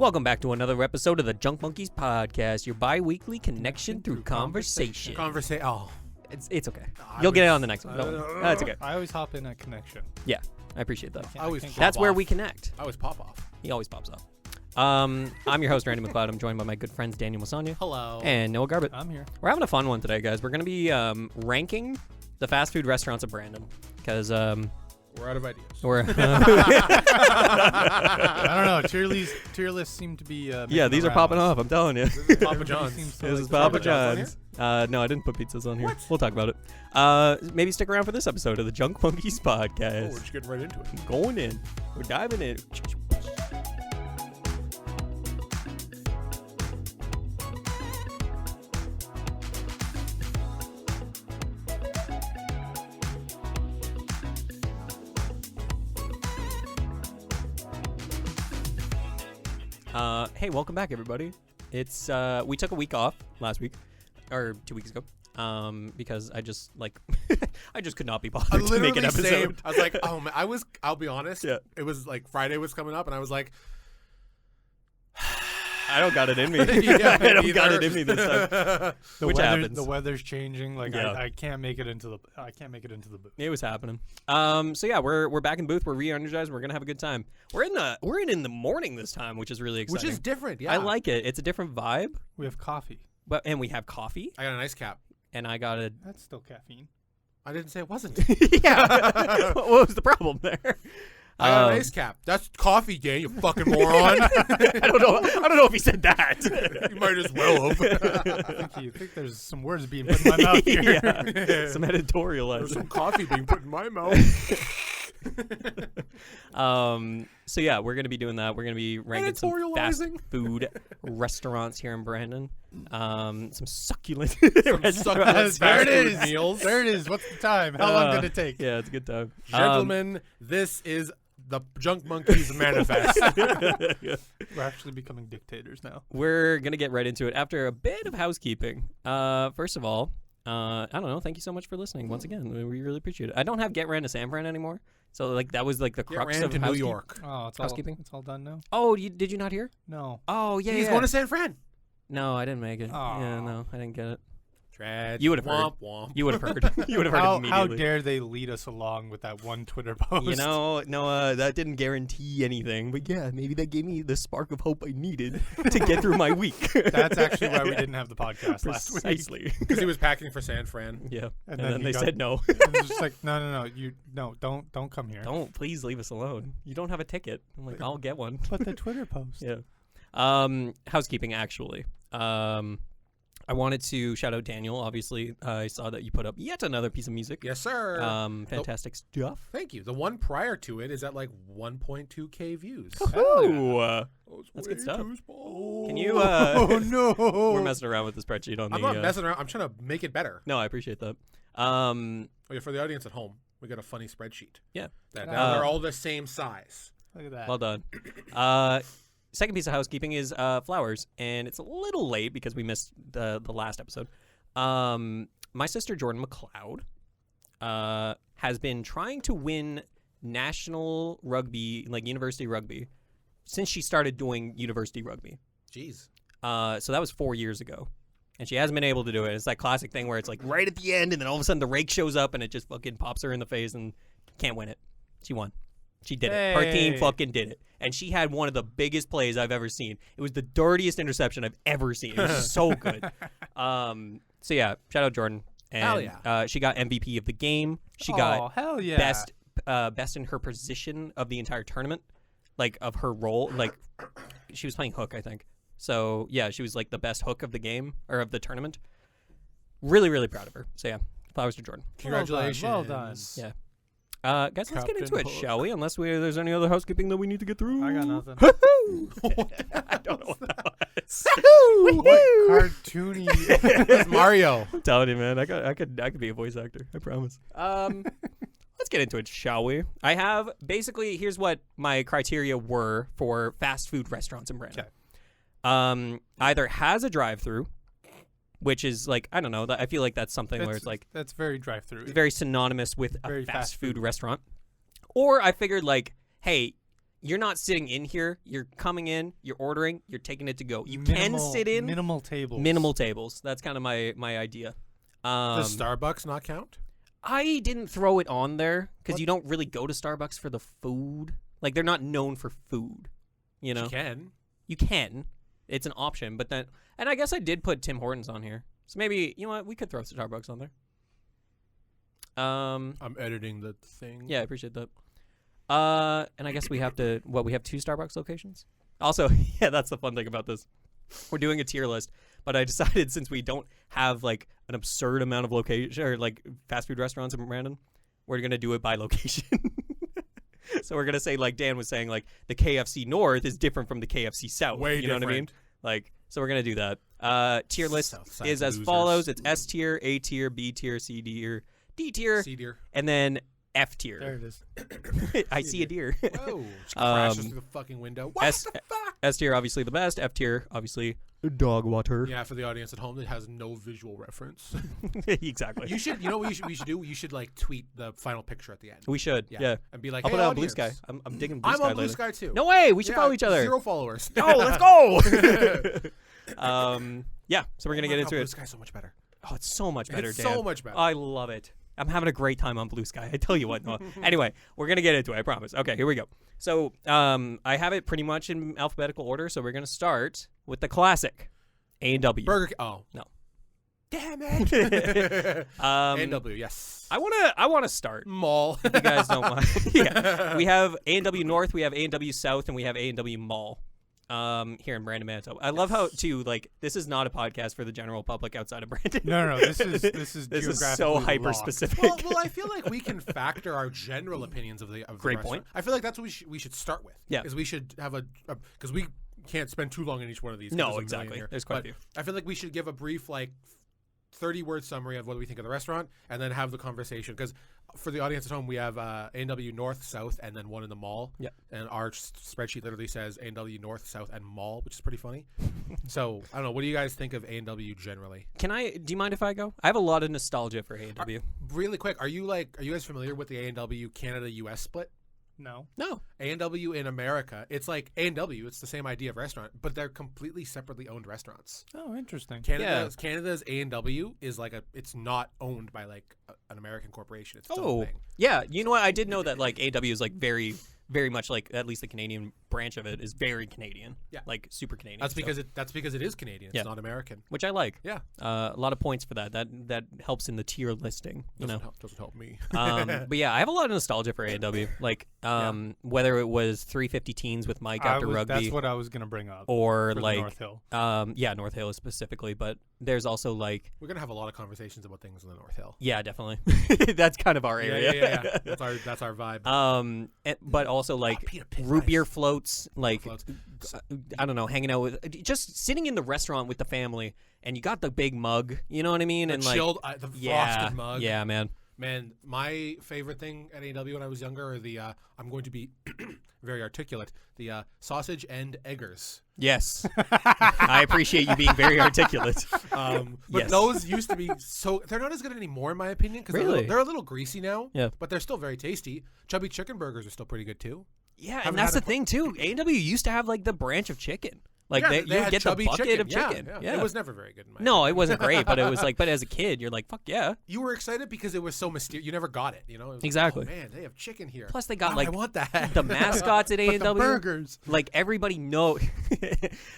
Welcome back to another episode of the Junk Monkeys podcast, your bi-weekly connection through conversation. It's okay. You'll get it on the next one. That's okay. I always hop in at connection. Yeah, I appreciate that. That's where we connect. I always pop off. He always pops off. I'm your host, Randy McLeod. I'm joined by my good friends, Daniel Mosionier. Hello. And Noah Garbutt. I'm here. We're having a fun one today, guys. We're going to be ranking the fast food restaurants of Brandon because we're out of ideas. We're I don't know. Tier lists seem to be yeah, these are popping off. I'm telling you. This is Papa John's. This is Papa John's. No, I didn't put pizzas on here. What? We'll talk about it. Maybe stick around for this episode of the Junk Monkeys podcast. Oh, we're just getting right into it. Going in. We're diving in. Hey, welcome back, everybody. It's we took a week off last week, or 2 weeks ago, because I just I just could not be bothered to make an episode. Same. I was like, oh man, I'll be honest. Yeah. It was like Friday was coming up, and I was like, I don't got it in me. Yeah, I don't got it in me this time. Which happens. The weather's changing. Like yeah. I can't make it into the booth. It was happening. So yeah, we're back in booth. We're re-energized. We're gonna have a good time. We're in the morning this time, which is really exciting. Which is different. Yeah, I like it. It's a different vibe. We have coffee. And we have coffee. I got an ice cap. And I got a. That's still caffeine. I didn't say it wasn't. Yeah. What was the problem there? I got an ice cap. That's coffee, gang, you fucking moron. I don't know if he said that. You might as well have. I think there's some words being put in my mouth here. Yeah. Some editorializing. There's some coffee being put in my mouth. So yeah, we're gonna be doing that. We're gonna be ranking some fast food restaurants here in Brandon. Some succulent restaurants. There it is. Meals. There it is. What's the time? How long did it take? Yeah, it's a good time. Gentlemen, this is the Junk Monkeys manifest. We're actually becoming dictators now. We're gonna get right into it after a bit of housekeeping. First of all, I don't know. Thank you so much for listening once again. We really appreciate it. I don't have Get Ran to San Fran anymore, so that was the crux of New York. Oh, it's housekeeping. It's all done now. Oh, did you not hear? No. Oh yeah, He's going to San Fran. No, I didn't make it. Aww. Yeah, no, I didn't get it. Tragic. You would have heard. Womp. You would have heard. You would have heard immediately. How dare they lead us along with that one Twitter post? You know, Noah, that didn't guarantee anything. But yeah, maybe that gave me the spark of hope I needed to get through my week. That's actually why we didn't have the podcast last week. Precisely. Because he was packing for San Fran. Yeah. And then they said no. And it's just like, no, don't come here. Don't, please leave us alone. You don't have a ticket. I'm like, I'll get one. But the Twitter post. Yeah. Housekeeping, actually. I wanted to shout out Daniel. Obviously, I saw that you put up yet another piece of music. Yes, sir. Fantastic stuff. Thank you. The one prior to it is at like 1.2K views. Oh, that's good stuff. Can you? Oh no! We're messing around with the spreadsheet on I'm not messing around. I'm trying to make it better. No, I appreciate that. Okay, for the audience at home, we got a funny spreadsheet. Yeah. Now they're all the same size. Look at that. Well done. Second piece of housekeeping is flowers, and it's a little late because we missed the last episode. My sister Jordan McLeod has been trying to win national rugby, like university rugby, since she started doing university rugby. Jeez. So that was 4 years ago, and she hasn't been able to do it. It's that classic thing where it's like right at the end, and then all of a sudden the rake shows up, and it just fucking pops her in the face, and can't win it. She won. She did it. Her team fucking did it. And she had one of the biggest plays I've ever seen. It was the dirtiest interception I've ever seen. It was so good. So yeah, shout out Jordan. And, hell yeah. She got MVP of the game. She got hell yeah. best in her position of the entire tournament, like of her role. Like she was playing hook, I think. So yeah, she was like the best hook of the game or of the tournament. Really, really proud of her. So yeah, flowers to Jordan. Congratulations. Well done. Yeah. Guys, let's get into it, shall we? Unless there's any other housekeeping that we need to get through. I got nothing. I don't know what that was. What cartoony? It's Mario. I'm telling you, man. I could be a voice actor. I promise. Let's get into it, shall we? I have basically here's what my criteria were for fast food restaurants in Brandon. Okay. Either has a drive-through, which is like, I don't know, I feel like that's something where it's like that's very drive-through. It's very synonymous with very a fast food restaurant. Or I figured like, hey, you're not sitting in here. You're coming in, you're ordering, you're taking it to go. You can sit in. Minimal tables. Minimal tables. That's kind of my idea. Does Starbucks not count? I didn't throw it on there because you don't really go to Starbucks for the food. Like, they're not known for food, you know? You can. You can. It's an option, but then... And I guess I did put Tim Hortons on here. So maybe, you know what? We could throw Starbucks on there. I'm editing the thing. Yeah, I appreciate that. And I guess we have to... we have 2 Starbucks locations? Also, yeah, that's the fun thing about this. We're doing a tier list, but I decided since we don't have, like, an absurd amount of location or, like, fast food restaurants in Brandon, we're going to do it by location. So we're going to say, like Dan was saying, like, the KFC North is different from the KFC South. Way you know different. what I mean? Like, so we're going to do that. Tier list is as follows. It's S tier, A tier, B tier, C tier, D tier, C tier, and then F tier. There it is. I see a deer. Whoa. Just crashes through the fucking window. What the fuck? S tier, obviously the best. F tier, obviously dog water. Yeah, for the audience at home, it has no visual reference. Exactly. You should, you know what we should do? You should, like, tweet the final picture at the end. We should, yeah. And be like, I'll hey, put it on audience. Blue Sky. I'm digging Blue Sky I'm on Blue lately. Sky, too. No way. We should follow each other. 0 followers. Oh, let's go. Yeah, so we're going to get into Blue it. Sky's so much better. Oh, it's so much better, It's Dan. so much better. I love it. I'm having a great time on Blue Sky. I tell you what, Noah. Anyway, we're going to get into it, I promise. Okay, here we go. So I have it pretty much in alphabetical order, so we're going to start with the classic, A&W. Burger King. Oh. No. Damn it. A&W, yes. I want to start. Mall. If you guys don't mind. Yeah. We have A&W North, we have A&W South, and we have A&W Mall. Here in Brandon, Manitoba. I love how too, like, this is not a podcast for the general public outside of Brandon. No, this is this is geographically so hyper locked. specific. Well, I feel like we can factor our general opinions of the Great restaurant. point. I feel like that's what we should start with. Yeah. Is we should have because we can't spend too long in each one of these. No, there's a million exactly. here. There's quite a But few. I feel like we should give a brief, like, 30-word summary of what we think of the restaurant, and then have the conversation. Because for the audience at home, we have A&W North, South, and then one in the mall. Yeah. And our spreadsheet literally says A&W North, South, and Mall, which is pretty funny. So I don't know. What do you guys think of A&W generally? Do you mind if I go? I have a lot of nostalgia for A&W. Really quick, are you guys familiar with the A&W Canada-US split? No. A&W in America, it's like A&W, it's the same idea of restaurant, but they're completely separately owned restaurants. Oh, interesting. Canada's A&W is like it's not owned by like an American corporation. It's its own thing. Yeah. You know what? I did know that like A&W is like very, very much like, at least the Canadian branch of it is very Canadian. Yeah. Like super Canadian. That's because it is Canadian. It's not American. Which I like. Yeah. A lot of points for that. That helps in the tier listing. Doesn't help me. But yeah, I have a lot of nostalgia for A&W. Like whether it was 350 Teens with Mike after rugby. That's what I was gonna bring up. Or for like North Hill. North Hill specifically, but there's also like we're gonna have a lot of conversations about things in the North Hill. Yeah, definitely. That's kind of our area. Yeah. That's our vibe. But also like root beer floats, like I don't know, hanging out with, just sitting in the restaurant with the family, and you got the big mug, you know what I mean, the and chilled, the frosted mug. Yeah, man. Man, my favorite thing at A&W when I was younger are the I'm going to be very articulate, the sausage and eggers. Yes. I appreciate you being very articulate. But those used to be they're not as good anymore in my opinion, because they're a little greasy now. Yeah. But they're still very tasty. Chubby chicken burgers are still pretty good too. Yeah, and that's the thing too. A&W used to have like the branch of chicken. Like they you get the bucket of chicken. Yeah. It was never very good in my No, it wasn't great, but it was like, but as a kid, you're like, fuck yeah. You were excited because it was so mysterious. You never got it, you know? It was exactly. Like, oh man, they have chicken here. Plus they got like I want that. The mascots at A&W. The burgers. Like everybody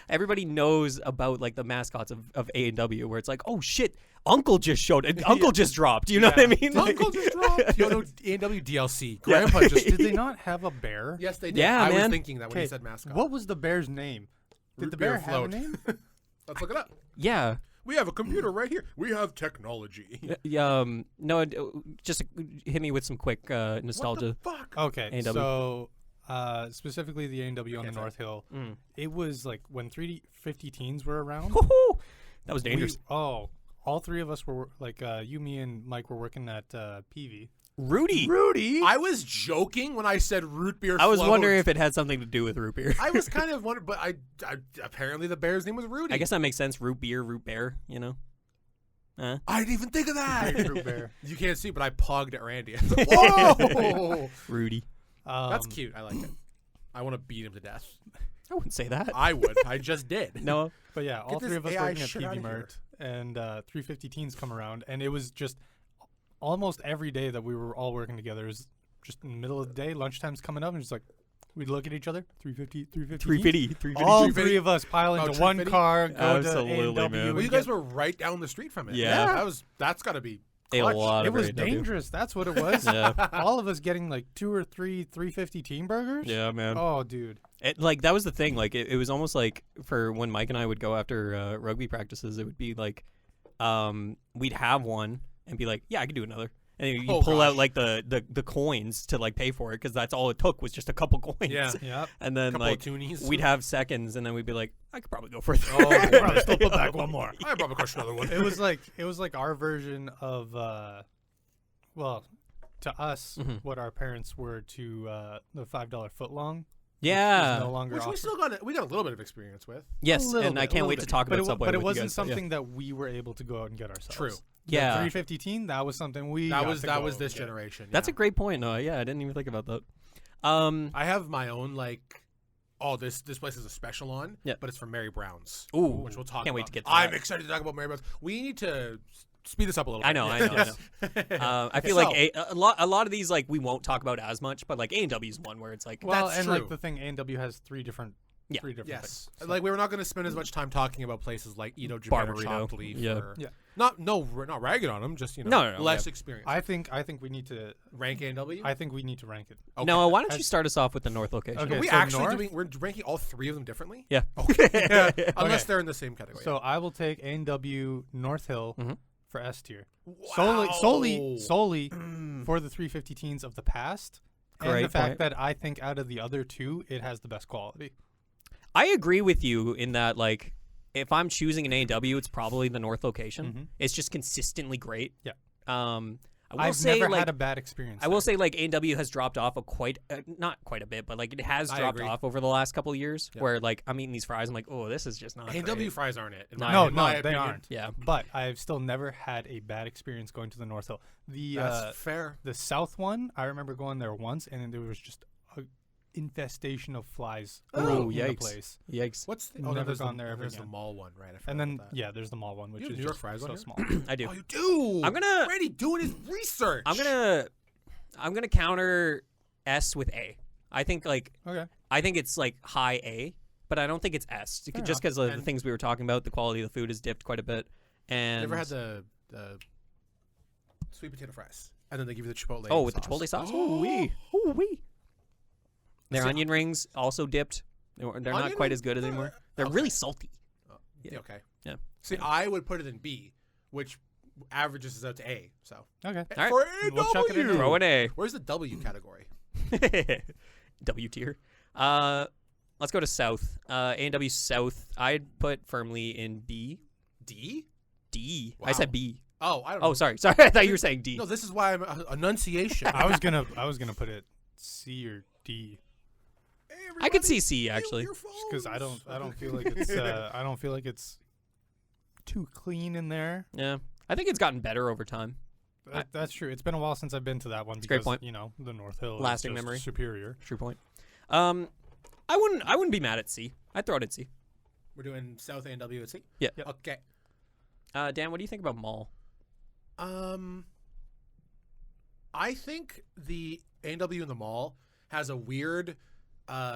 everybody knows about like the mascots of A&W, where it's like, oh shit, Uncle just showed it. Uncle just dropped. You know what I mean? Uncle just dropped. You know, A&W DLC. Grandpa just Did they not have a bear? Yes, they did. Yeah, I man. was thinking that when he said mascot. What was the bear's name? Did the bear have a name? Let's look it up. Yeah. We have a computer right here. We have technology. No, just hit me with some quick nostalgia. What the fuck? Okay, A&W. so specifically the A&W on the North Hill, it was like when 350 Teens were around. Woo-hoo! That was dangerous. All three of us were like you, me, and Mike were working at PV. Rudy. I was joking when I said root beer. I was float. wondering if it had something to do with root beer. I was kind of wondering, but I apparently the bear's name was Rudy. I guess that makes sense. Root beer, root bear. You know. I didn't even think of that. Root bear. You can't see, but I pogged at Randy. Whoa, Rudy. that's cute. I like it. I want to beat him to death. I wouldn't say that. I would. I just did. No. But yeah, all Get three of us this AI working at shit TV outta here. Mart, and 350 teens come around, and it was just almost every day that we were all working together. It was just in the middle of the day, lunchtime's coming up, and just like we'd look at each other, 350, 350. All 350. three of us pile into one 350? car, go Absolutely, to A&W. man. Well, you guys were right down the street from it. Yeah. That's got to be A clutch. lot It of was AW. dangerous. That's what it was. Yeah. All of us getting like 2 or 3 350 teen burgers. Yeah, man. Oh, dude. Like that was the thing. Like it was almost like for when Mike and I would go after rugby practices, it would be like we'd have one and be like, yeah, I could do another. And you pull out like the coins to like pay for it because that's all it took was just a couple coins. Yeah. Yep. And then Couple like of toonies. we'd have seconds and then we'd be like, I could probably go for a third. Oh, I'd probably still put back one more. I probably crush another one. It was like our version of well, to us, what our parents were to the $5 footlong. Yeah. No longer Which we offered. still got a little bit of experience with. Yes, A little and I bit, can't a wait little to talk bit. about Subway But it with wasn't you guys. something that we were able to go out and get ourselves. True. The Yeah. 350 teen, that was something we That got was to that go was this and get. generation. That's yeah. a great point, Noah. Yeah, I didn't even think about that. I have my own this place is a special on, Yeah. but it's from Mary Brown's. Ooh, which we'll talk can't about. wait to get to I'm that. excited to talk about Mary Brown's. We need to speed this up a little bit. I know. I feel like a lot of these like we won't talk about as much, but like A&W is one where it's like Well, That's and true. like the thing, A&W has three different Yeah. things. Yes, So- like we're not going to spend as much time talking about places like Edo Japan or BarBurrito. Chopped Leaf. Yeah. Or, Yeah. Not ragging on them, just No, less yeah. experience. I think we need to. Rank A&W. I think we need to rank it. Okay. Noah, why don't you As- start us off with the North location? Okay. Are we so actually North? we're ranking all three of them differently? Yeah. Okay. Unless Okay. they're in the same category. So I will take A&W North Hill Mhm. for S tier. Wow. Solely for the 350 teens of the past, and Great the fact point. that I think out of the other two, it has the best quality. I agree with you in that like if I'm choosing an A&W, it's probably the North location. Mhm. It's just consistently great. Yeah. I will I've say never like had a bad experience. I will there. say like A&W has dropped off not quite a bit, but like it has I dropped agree. off over the last couple of years. Yeah. Where like I'm eating these fries, I'm like, oh, this is just not. A&W great. fries aren't it? in No. my- No, in my they opinion. aren't. Yeah. But I've still never had a bad experience going to the North Hill. That's fair. The South one, I remember going there once, and there was just a infestation of flies Oh, in the yikes. place. Yikes. What's the, Never there's gone the, there ever There's the again. mall one, right? I forgot And then about that. yeah, there's the mall one, which You have is New York just fries on so here? small. I do. Oh, you do. I'm gonna- Randy doing his research. I'm gonna counter S with A. I think Okay. it's like high A, but I don't think it's S. Fair Just because of the And- things we were talking about, the quality of the food has dipped quite a bit. And Never had the sweet potato fries, and then they give you the chipotle. oh with the chipotle sauce. Ooh wee, ooh wee. Their See, onion rings also dipped. They're not Onion quite rings? as good as anymore. They're Okay. really salty. Yeah. Okay. Yeah. See, I would put it in B, which averages us out to A. So Okay. All right. for We'll chuck it in AW. Throw an A. Where's the W category? W tier. Let's go to South. A&W South. I'd put firmly in B. D? D. I Wow. said B. Oh, I don't know. Oh, sorry. I thought you were saying D. No, this is why I'm enunciation. I was gonna put it C or D I could see C actually. because I don't feel like it's I don't feel like it's too clean in there. Yeah. I think it's gotten better over time. That's true. It's been a while since I've been to that one It's a great because point. you know the North Hill Lasting is just memory. superior. True point. I wouldn't be mad at C. I'd throw it at C. We're doing South A&W at C? Yeah. Yep. Okay. Dan, what do you think about Mall? I think the A&W in the mall has a weird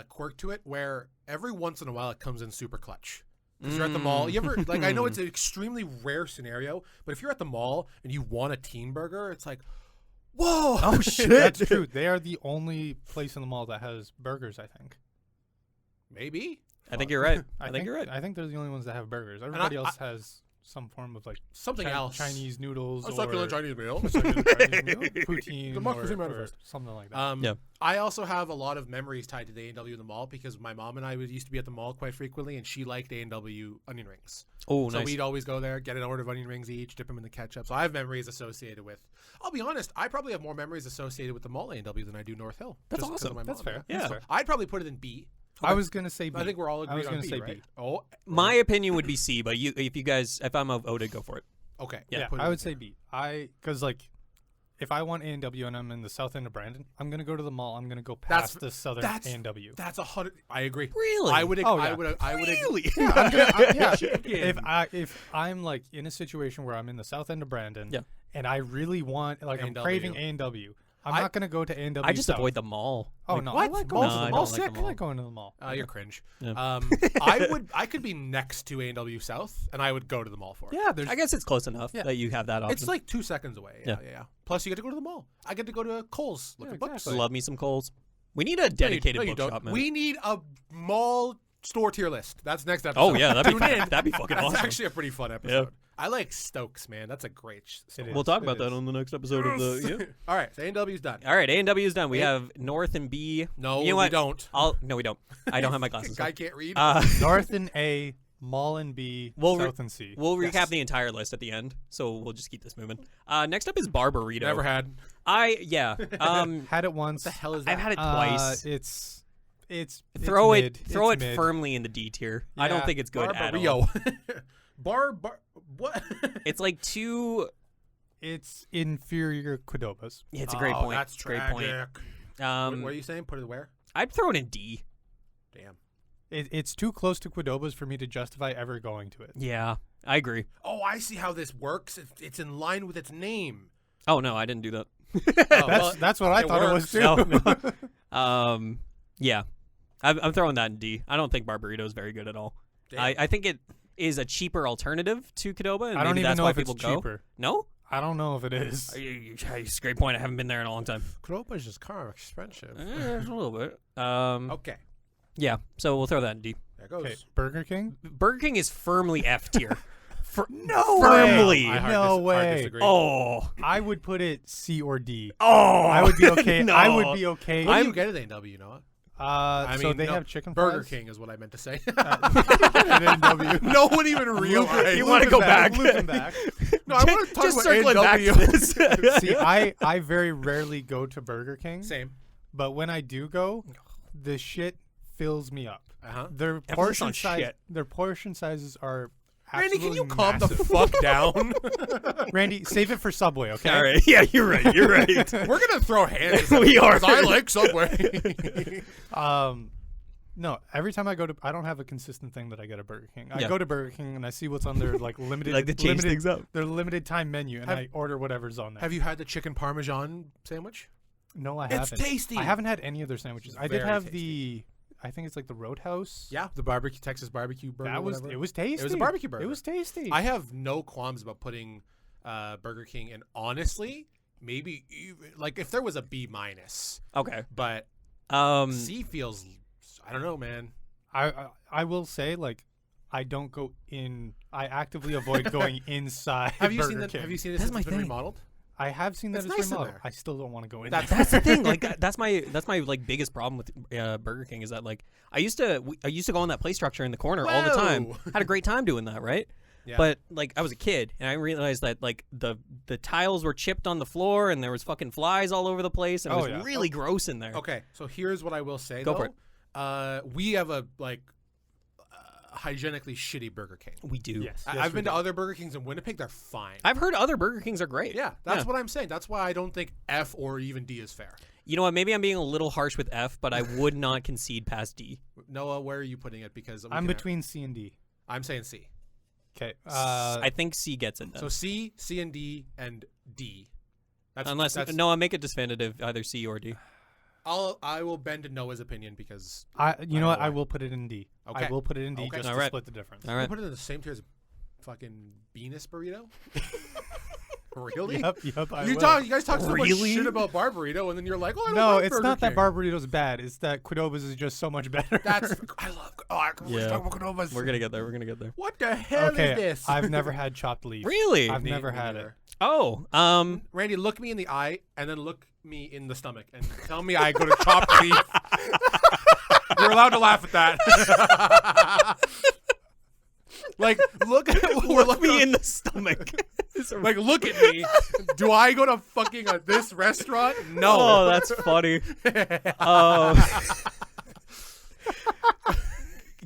quirk to it where every once in a while it comes in super clutch. Because you're at the mall. You ever, like, I know it's an extremely rare scenario, but if you're at the mall and you want a teen burger, it's like, whoa. Oh shit. That's true. They are the only place in the mall that has burgers. I think. Maybe. I think you're right. I think you're right. I think they're the only ones that have burgers. Everybody else has some form of like Something else. Chinese noodles A or succulent Chinese meal. Chinese meal, poutine Democracy or Manifest. something like that. Yeah. I also have a lot of memories tied to the A&W in the mall because my mom and I used to be at the mall quite frequently, and she liked A&W onion rings. Oh, So nice. we'd always go there, get an order of onion rings each, dip them in the ketchup. So I have memories associated with. I'll be honest, I probably have more memories associated with the mall A&W than I do North Hill. That's just 'cause of awesome. my That's mom, fair. Yeah. That's fair. I'd probably put it in B. I was gonna say B. I think we're all I agreed was on gonna B, say right? B. Oh, My opinion would be C, but if I'm voted, go for it. okay. Yeah, put it I in would there. say B. Because like if I want A&W and I'm in the south end of Brandon, I'm gonna go to the mall. I'm gonna go past the southern A&W. That's 100. I agree. Really? I would. Oh, I yeah. would. I would. Really? Yeah. Chicken. If I'm like in a situation where I'm in the south end of Brandon, Yeah. and I really want like I'm A&W. craving A&W, I'm not gonna go to A&W. I just South. avoid the mall. Oh Like, no, what? I like going No, to I the don't mall. like the Sick. I mall. like going to the mall. You're cringe. Yeah. I could be next to A&W South, and I would go to the mall for it. Yeah, there's I guess it's close enough Yeah. that you have that option. It's like 2 seconds away. Yeah. Plus, you get to go to the mall. I get to go to Kohl's, look at books. exactly. Love me some Kohl's. We need a dedicated No, you bookshop, don't. man. We need a mall store tier list. That's next episode. Oh yeah, that'd be Tune in. that'd be fucking That's awesome. actually a pretty fun episode. I like Stokes, man. That's a great store. It We'll is. talk It about that is. on the next episode of the. Yeah. All right, so A&W's done. All right, A&W is done. We Hey. have North and B. No, You know we what? don't. No, we don't. I don't have my glasses. Guy can't read. North and A, mall and B, south and C. We'll recap Yes. the entire list at the end, so we'll just keep this moving. Next up is BarBurrito. Never had. Had it once. What the hell is that? I've had it twice. It's Throw mid. throw It's it mid. firmly in the D tier. I don't Yeah, think it's good at all. BarBurrito. What? It's like two. It's inferior Qdobas. Yeah, it's a great point. That's It's a great tragic. point. What are you saying? Put it where? I'd throw it in D. Damn. It's too close to Qdobas for me to justify ever going to it. Yeah, I agree. Oh, I see how this works. It's in line with its name. Oh no, I didn't do that. That's what I thought it was works. too. No. Yeah, I'm throwing that in D. I don't think BarBurrito is very good at all. Damn. I think it is a cheaper alternative to Qdoba, and I don't maybe even that's know why if it's people go. cheaper. No, I don't know if it is. it's a great point. I haven't been there in a long time. Qdoba is just kind of expensive. A little bit. Okay. Yeah, so we'll throw that in D. There goes. Okay, Burger King. Burger King is firmly F tier. No Firmly. I hard No hard way. disagree. Oh, I would put it C or D. oh, I would be okay. No. I would be okay. What do you get at A&W, Noah? So they no, have chicken Burger fries? King is what I meant to say. At A&W. No one even realized. You wanna go back? Looping back. No, I want to talk just about circling back to A&W. this. See, I very rarely go to Burger King, Same. but when I do go, the shit fills me up. Uh-huh. Their Emphasis portion on size, shit. their portion sizes are Randy, absolutely can you calm the massive. fuck down? Randy, save it for Subway, okay? All right. Yeah, you're right. You're right. We're gonna throw hands. We are. 'cause I like Subway. No, every time I go to, I don't have a consistent thing that I get at Burger King. I Yeah. go to Burger King and I see what's on their like limited, Like to change things up. their limited time menu, and Have- I order whatever's on there. Have you had the chicken parmesan sandwich? No, I It's haven't. tasty. I haven't had any of their sandwiches. I did Very have tasty. I think it's like the Roadhouse. Yeah, the barbecue Texas barbecue burger. That was whatever. it. Was tasty. It was a barbecue burger. It was tasty. I have no qualms about putting Burger King, and honestly, maybe even, like if there was a B minus, Okay. but Um. C feels. I don't know, man. I will say, like, I don't go in. I actively avoid going inside. Have you Burger seen that? King. Have you seen it That's since my it's been thing. remodeled? I have seen that It's it's nice in remodeled. there. I still don't want to go in. That's- there. That's the thing. Like that's my like biggest problem with Burger King is that like I used to go on that play structure in the corner all the time. Whoa. Had a great time doing that, right? Yeah. But like I was a kid and I realized that like the tiles were chipped on the floor and there was fucking flies all over the place and it Oh, was yeah. really gross in there. Okay, so here's what I will say. Go though. for it. We have a hygienically shitty Burger King. We do. Yes. I've been to other Burger Kings in Winnipeg. They're fine. I've heard other Burger Kings are great. Yeah, that's what I'm saying. That's why I don't think F or even D is fair. You know what? Maybe I'm being a little harsh with F, but I would not concede past D. Noah, where are you putting it? Because I'm between C and D. I'm saying C. Okay. I think C gets it then. So C, C and D, and D. Unless no, I make it definitive either C or D. I will bend to Noah's opinion because you know what? know I why. will put it in D. Okay. I will put it in D Okay. just All to right. split the difference. All you right. put it in the same tier as fucking Venus burrito. Really? Yep. I You will. guys talk so much Really? shit about BarBurrito, and then you're like, oh, I don't No, like it's Burger not that King. BarBurrito's bad. It's that Qdoba's is just so much better. That's I love. Oh, I Yeah. talk about Qdoba's. We're gonna get there. We're gonna get there. What the hell okay. is this? I've never had chopped leaf. Really? I've Me- never me had it. neither. Oh, Randy, look me in the eye and then look me in the stomach and tell me I go to chopped leaf. You're allowed to laugh at that. Like, look me in the stomach. Like, look at me. Do I go to fucking this restaurant? No. Oh, that's funny.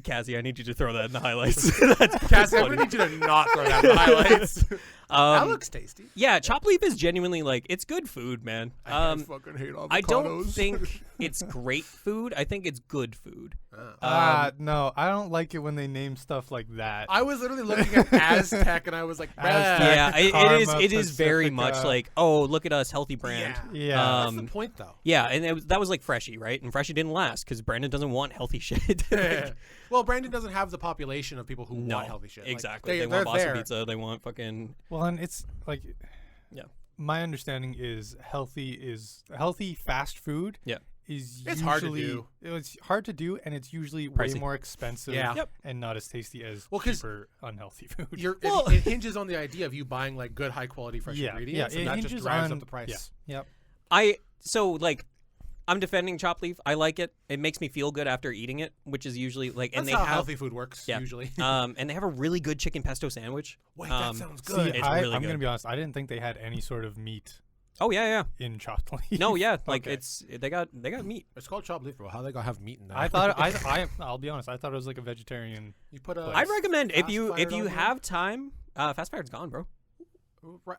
Cassie, I need you to throw that in the highlights. That's Cassie, I'm funny. gonna need you to not throw that in the highlights. That looks tasty. Yeah, chopped leaf is genuinely like it's good food, man. I fucking hate avocados. I don't think it's great food. I think it's good food. No, I don't like it when they name stuff like that. I was literally looking at Aztec and I was like, Yeah, it is very Pacifica. much like, oh, look at us, healthy brand. Yeah. That's the point, though. Yeah, and that was like Freshie, right? And Freshie didn't last because Brandon doesn't want healthy shit. Well, Brandon doesn't have the population of people who No, want healthy shit. Like, exactly. They they're want Boston there. pizza. They want fucking. Well, and it's like, Yeah. My understanding is healthy fast food. Yeah. Is It's usually, hard to do. It's hard to do, and it's usually Pricey. way more expensive. Yeah. Yep. And not as tasty as 'cause cheaper unhealthy food. It hinges on the idea of you buying like good, high quality fresh ingredients, and it that just hinges drives on up the price. Yeah. Yep. I'm defending chopped leaf. I like it. It makes me feel good after eating it, which is usually like. That's And they how have healthy food works Yeah. usually. and they have a really good chicken pesto sandwich. Wait, that sounds See, good. It's I'm really gonna good. be honest. I didn't think they had any sort of meat Oh yeah, in chopped leaf. yeah. No, yeah. Like Okay. they got meat. It's called chopped leaf, bro. How they gonna have meat in that? I thought I'll be honest. I thought it was like a vegetarian. you put a. I'd recommend if you Fast-fired on there? have time. Fast Fired's gone, bro. Right.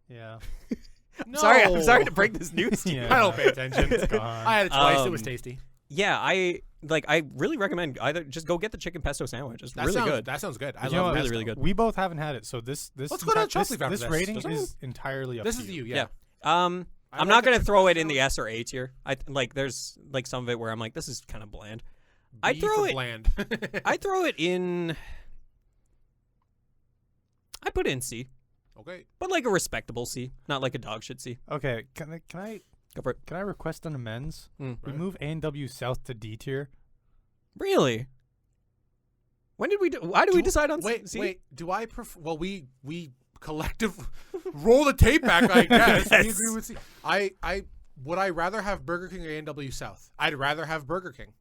Yeah. No. I'm sorry to break this news to you. Yeah. I don't pay attention. It's gone. I had it twice. It was tasty. Yeah, I really recommend either just go get the chicken pesto sandwich. It's really good. That sounds good. I You know love what? really, pesto. really good. We both haven't had it, so this Let's go to chopped leaf after this this. rating Let's is entirely up This to is you. you, yeah. I'm like not the gonna chicken throw it pesto in the sandwich. S or A tier. There's like some of it where I'm like, this is kind of bland. I'd B throw for it. bland. I'd throw it in. I put it in C, Okay. but like a respectable C, not like a dog shit C. Okay, can I Go for it. request an amends? Mm. We Right. move A&W South to D tier. Really? When did we? Why did we decide on Wait, C? wait. Do I prefer? Well, we collective roll the tape back. I guess we Yes. agree with C. Would I rather have Burger King or A&W South? I'd rather have Burger King.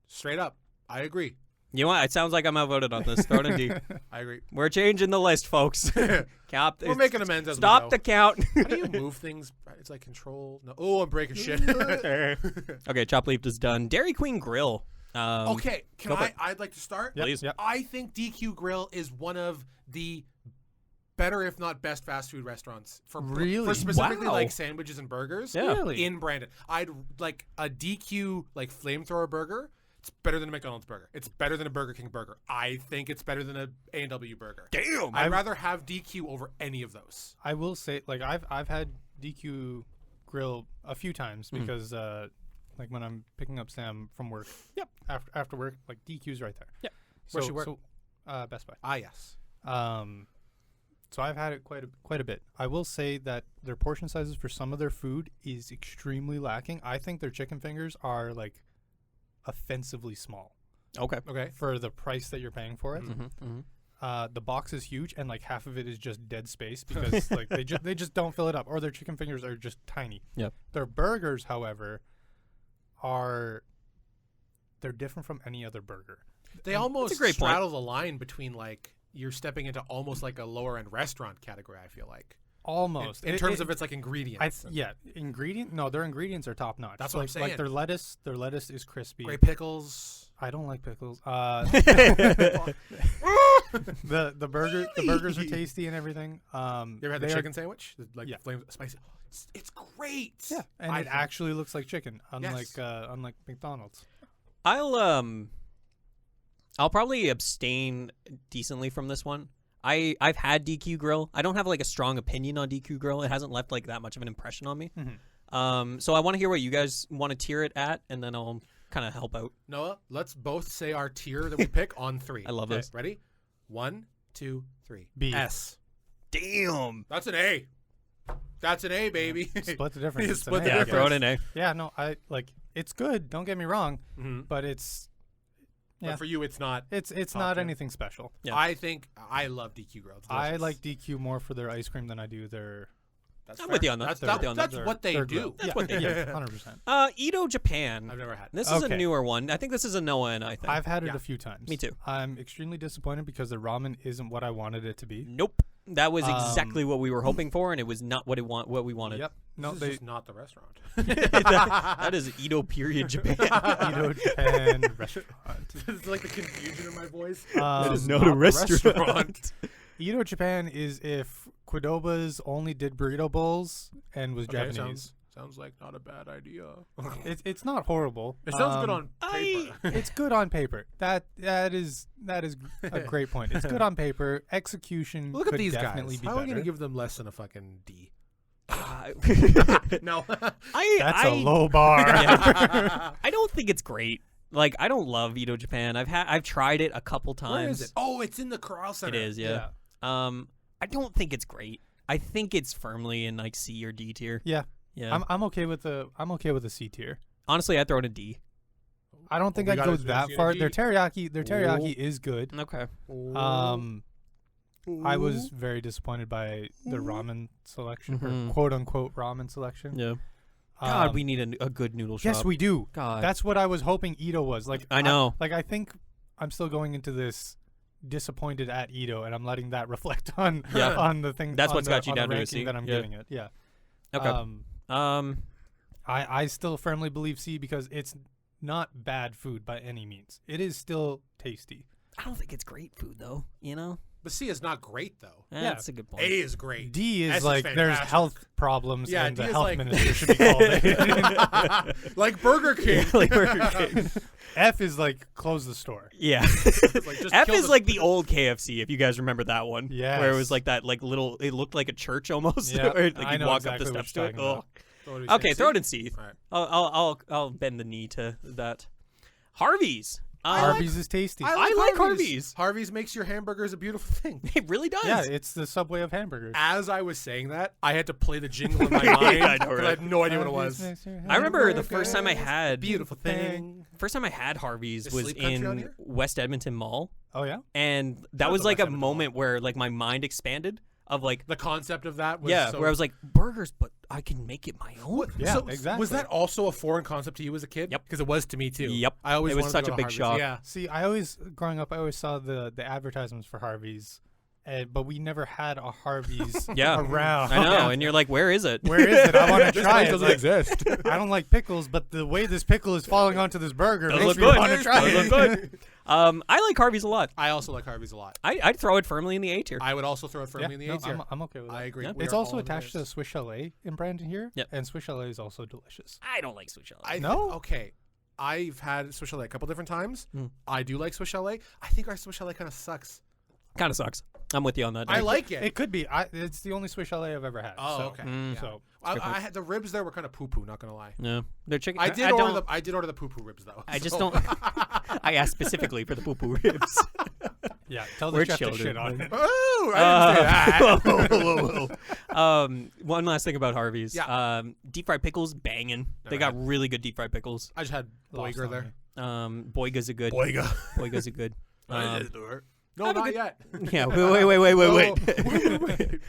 Straight up, I agree. You know what? It sounds like I'm outvoted on this. Throw it in D. I agree. We're changing the list, folks. Count. We're making amends as Stop we the go. count. How do you move things? It's like control. No. Oh, I'm breaking shit. Okay, chopped leaf is done. Dairy Queen Grill. Okay, go for it. I'd like to start. Yep, Please. Yep. I think DQ Grill is one of the better, if not best, fast food restaurants for Really? for specifically Wow. like sandwiches and burgers. Yeah. Really? In Brandon, I'd like a DQ like flamethrower burger. It's better than a McDonald's burger. It's better than a Burger King burger. I think it's better than a A&W burger. Damn. I'd rather have DQ over any of those. I will say, like I've had DQ Grill a few times because like when I'm picking up Sam from work. Yep. After work, like DQ's right there. Yep. Where's she work? Best Buy. Ah, yes. So I've had it quite a bit. I will say that their portion sizes for some of their food is extremely lacking. I think their chicken fingers are like offensively small Okay. Okay. for the price that you're paying for it. Mm-hmm. The box is huge, and like half of it is just dead space because like they just don't fill it up, or their chicken fingers are just tiny. Yep. Their burgers, however, they're different from any other burger. They almost great point. straddle the line between like you're stepping into almost like a lower end restaurant category. I feel like Almost in terms of its like ingredients. their ingredients are top notch. That's what I'm like, saying. Like their lettuce is crispy. Great pickles. I don't like pickles. The burgers are tasty and everything. You ever had the they are- chicken sandwich? Like Yeah. flame spicy. It's great. Yeah, and I it think. actually looks like chicken, unlike Yes. unlike McDonald's. I'll probably abstain decently from this one. I've had DQ Grill. I don't have like a strong opinion on DQ Grill. It hasn't left like that much of an impression on me. So I want to hear what you guys want to tier it at, and then I'll kind of help out. Noah, let's both say our tier that we pick on 3. I love this. Ready? 1, 2, 3. B. S. Damn. That's an A. That's an A, baby. Split the difference. You It's an split A, the I Yeah, guess. throw it in A. Yeah, no, I like it's good. Don't get me wrong, Mhm. but it's Yeah. But for you, it's not. not Top tier. anything special. Yeah. I think I love DQ Grill. It's I delicious. like DQ more for their ice cream than I do their. That's I'm fair. with you on that. That's, I'm that- with you on that's that. what they Their do. grill. That's what they do. Yeah, 100%. Edo Japan. I've never had it. This is a Okay. newer one. I think this is a Noah and I think. I've had it Yeah. a few times. Me too. I'm extremely disappointed because the ramen isn't what I wanted it to be. Nope. That was exactly what we were hoping for, and it was not what we wanted. Yep. No, This is they just not the restaurant. that is Edo period Japan. Edo Japan restaurant. It's like the confusion in my voice. Um, not a restaurant. Edo Japan is if Qdoba's only did burrito bowls and was Japanese. Sounds like not a bad idea. It's not horrible. It sounds good on paper. It's good on paper. That is a great point. It's good on paper. Execution Look at could these definitely guys. be How are we better. gonna give them less than a fucking D? No. That's a low bar. I don't think it's great. Like, I don't love Edo Japan. I've tried it a couple times. Where is it? Oh, it's in the Corral Center. It is, yeah. I don't think it's great. I think it's firmly in like C or D tier. Yeah. Yeah. I'm okay with the C tier. Honestly, I'd throw it a D. I don't think I'd go that far. Their teriyaki is good. Okay. I was very disappointed by the ramen selection, or quote unquote ramen selection. Yeah. God, we need a good noodle shop. Yes, we do. God. That's what I was hoping Edo was. Like, I know. I think I'm still going into this disappointed at Edo, and I'm letting that reflect on on the thing. That's what's got you on down the to a ranking C. that I'm giving it. Yeah. Okay. I still firmly believe C because it's not bad food by any means. It is still tasty. I don't think it's great food though. You know. But C is not great though. That's a good point. A is great. D is S like is there's fantastic. health problems, Yeah, and D the is health like- minister should be called in. Like Burger King. Like Burger King. F is like close the store. Yeah. Like, just F kill is the- like the old KFC, if you guys remember that one. Yes. Where it was like that like little, it looked like a church almost. Yeah, where, like I you know walk exactly up the what steps you're to it. talking about. So what do we Okay, say, throw it C? in C. All right. I'll bend the knee to that. Harvey's. Arby's is tasty. I like Harvey's. Harvey's makes your hamburgers a beautiful thing. It really does. Yeah, it's the Subway of hamburgers. As I was saying that, I had to play the jingle in my Yeah, mind I know, because right? I had no idea what it was. I remember the first time I had Beautiful thing. Harvey's Is was Sleep Country on in here? West Edmonton Mall, Oh yeah. and that Shout was out to like West a Edmonton moment where like my mind expanded of like The concept of that was where I was like burgers, but I can make it my own. Yeah, so exactly. Was that also a foreign concept to you as a kid? Yep. Because it was to me too. Yep. I always It was wanted such to a go big to Harvey's. shock. Yeah. See, growing up, I always saw the advertisements for Harvey's, but we never had a Harvey's Yeah. around. I know, and you're like, where is it? Where is it? I want to This try place it. doesn't Like, exist. I don't like pickles, but the way this pickle is falling onto this burger Does makes look me good. want to try Does it. look good. I like Harvey's a lot. I also like Harvey's a lot. I'd throw it firmly in the A tier. I would also throw it firmly in the A tier. I'm okay with that. I agree. Yeah. We It's are also all in attached to this. Swiss Chalet in Brandon here, Yep. and Swiss Chalet is also delicious. I don't like sweet chalet. No? Okay. I've had Swiss Chalet a couple different times. Mm. I do like Swiss Chalet. I think our Swiss Chalet kind of sucks. Kind of sucks. I'm with you on that. I Nick. like it. It could be. It's the only Swiss Chalet I've ever had. Oh, so. okay. Mm. Yeah. So I had the ribs there were kind of poo poo. Not gonna lie. No, they're chicken. I did order don't- I did order the poo poo ribs though. I just so- don't. I asked specifically for the poo poo ribs. yeah, tell the We're chef to children. shit on it. Oh, I didn't say that. whoa. One last thing about Harvey's. Yeah. Deep fried pickles, banging. They Never got had. really good deep fried pickles. I just had Lost Boiger on there. me. Boiga's a good. Boiga. Boiga's a good. No, have a not good- yet. Yeah. Wait. Wait.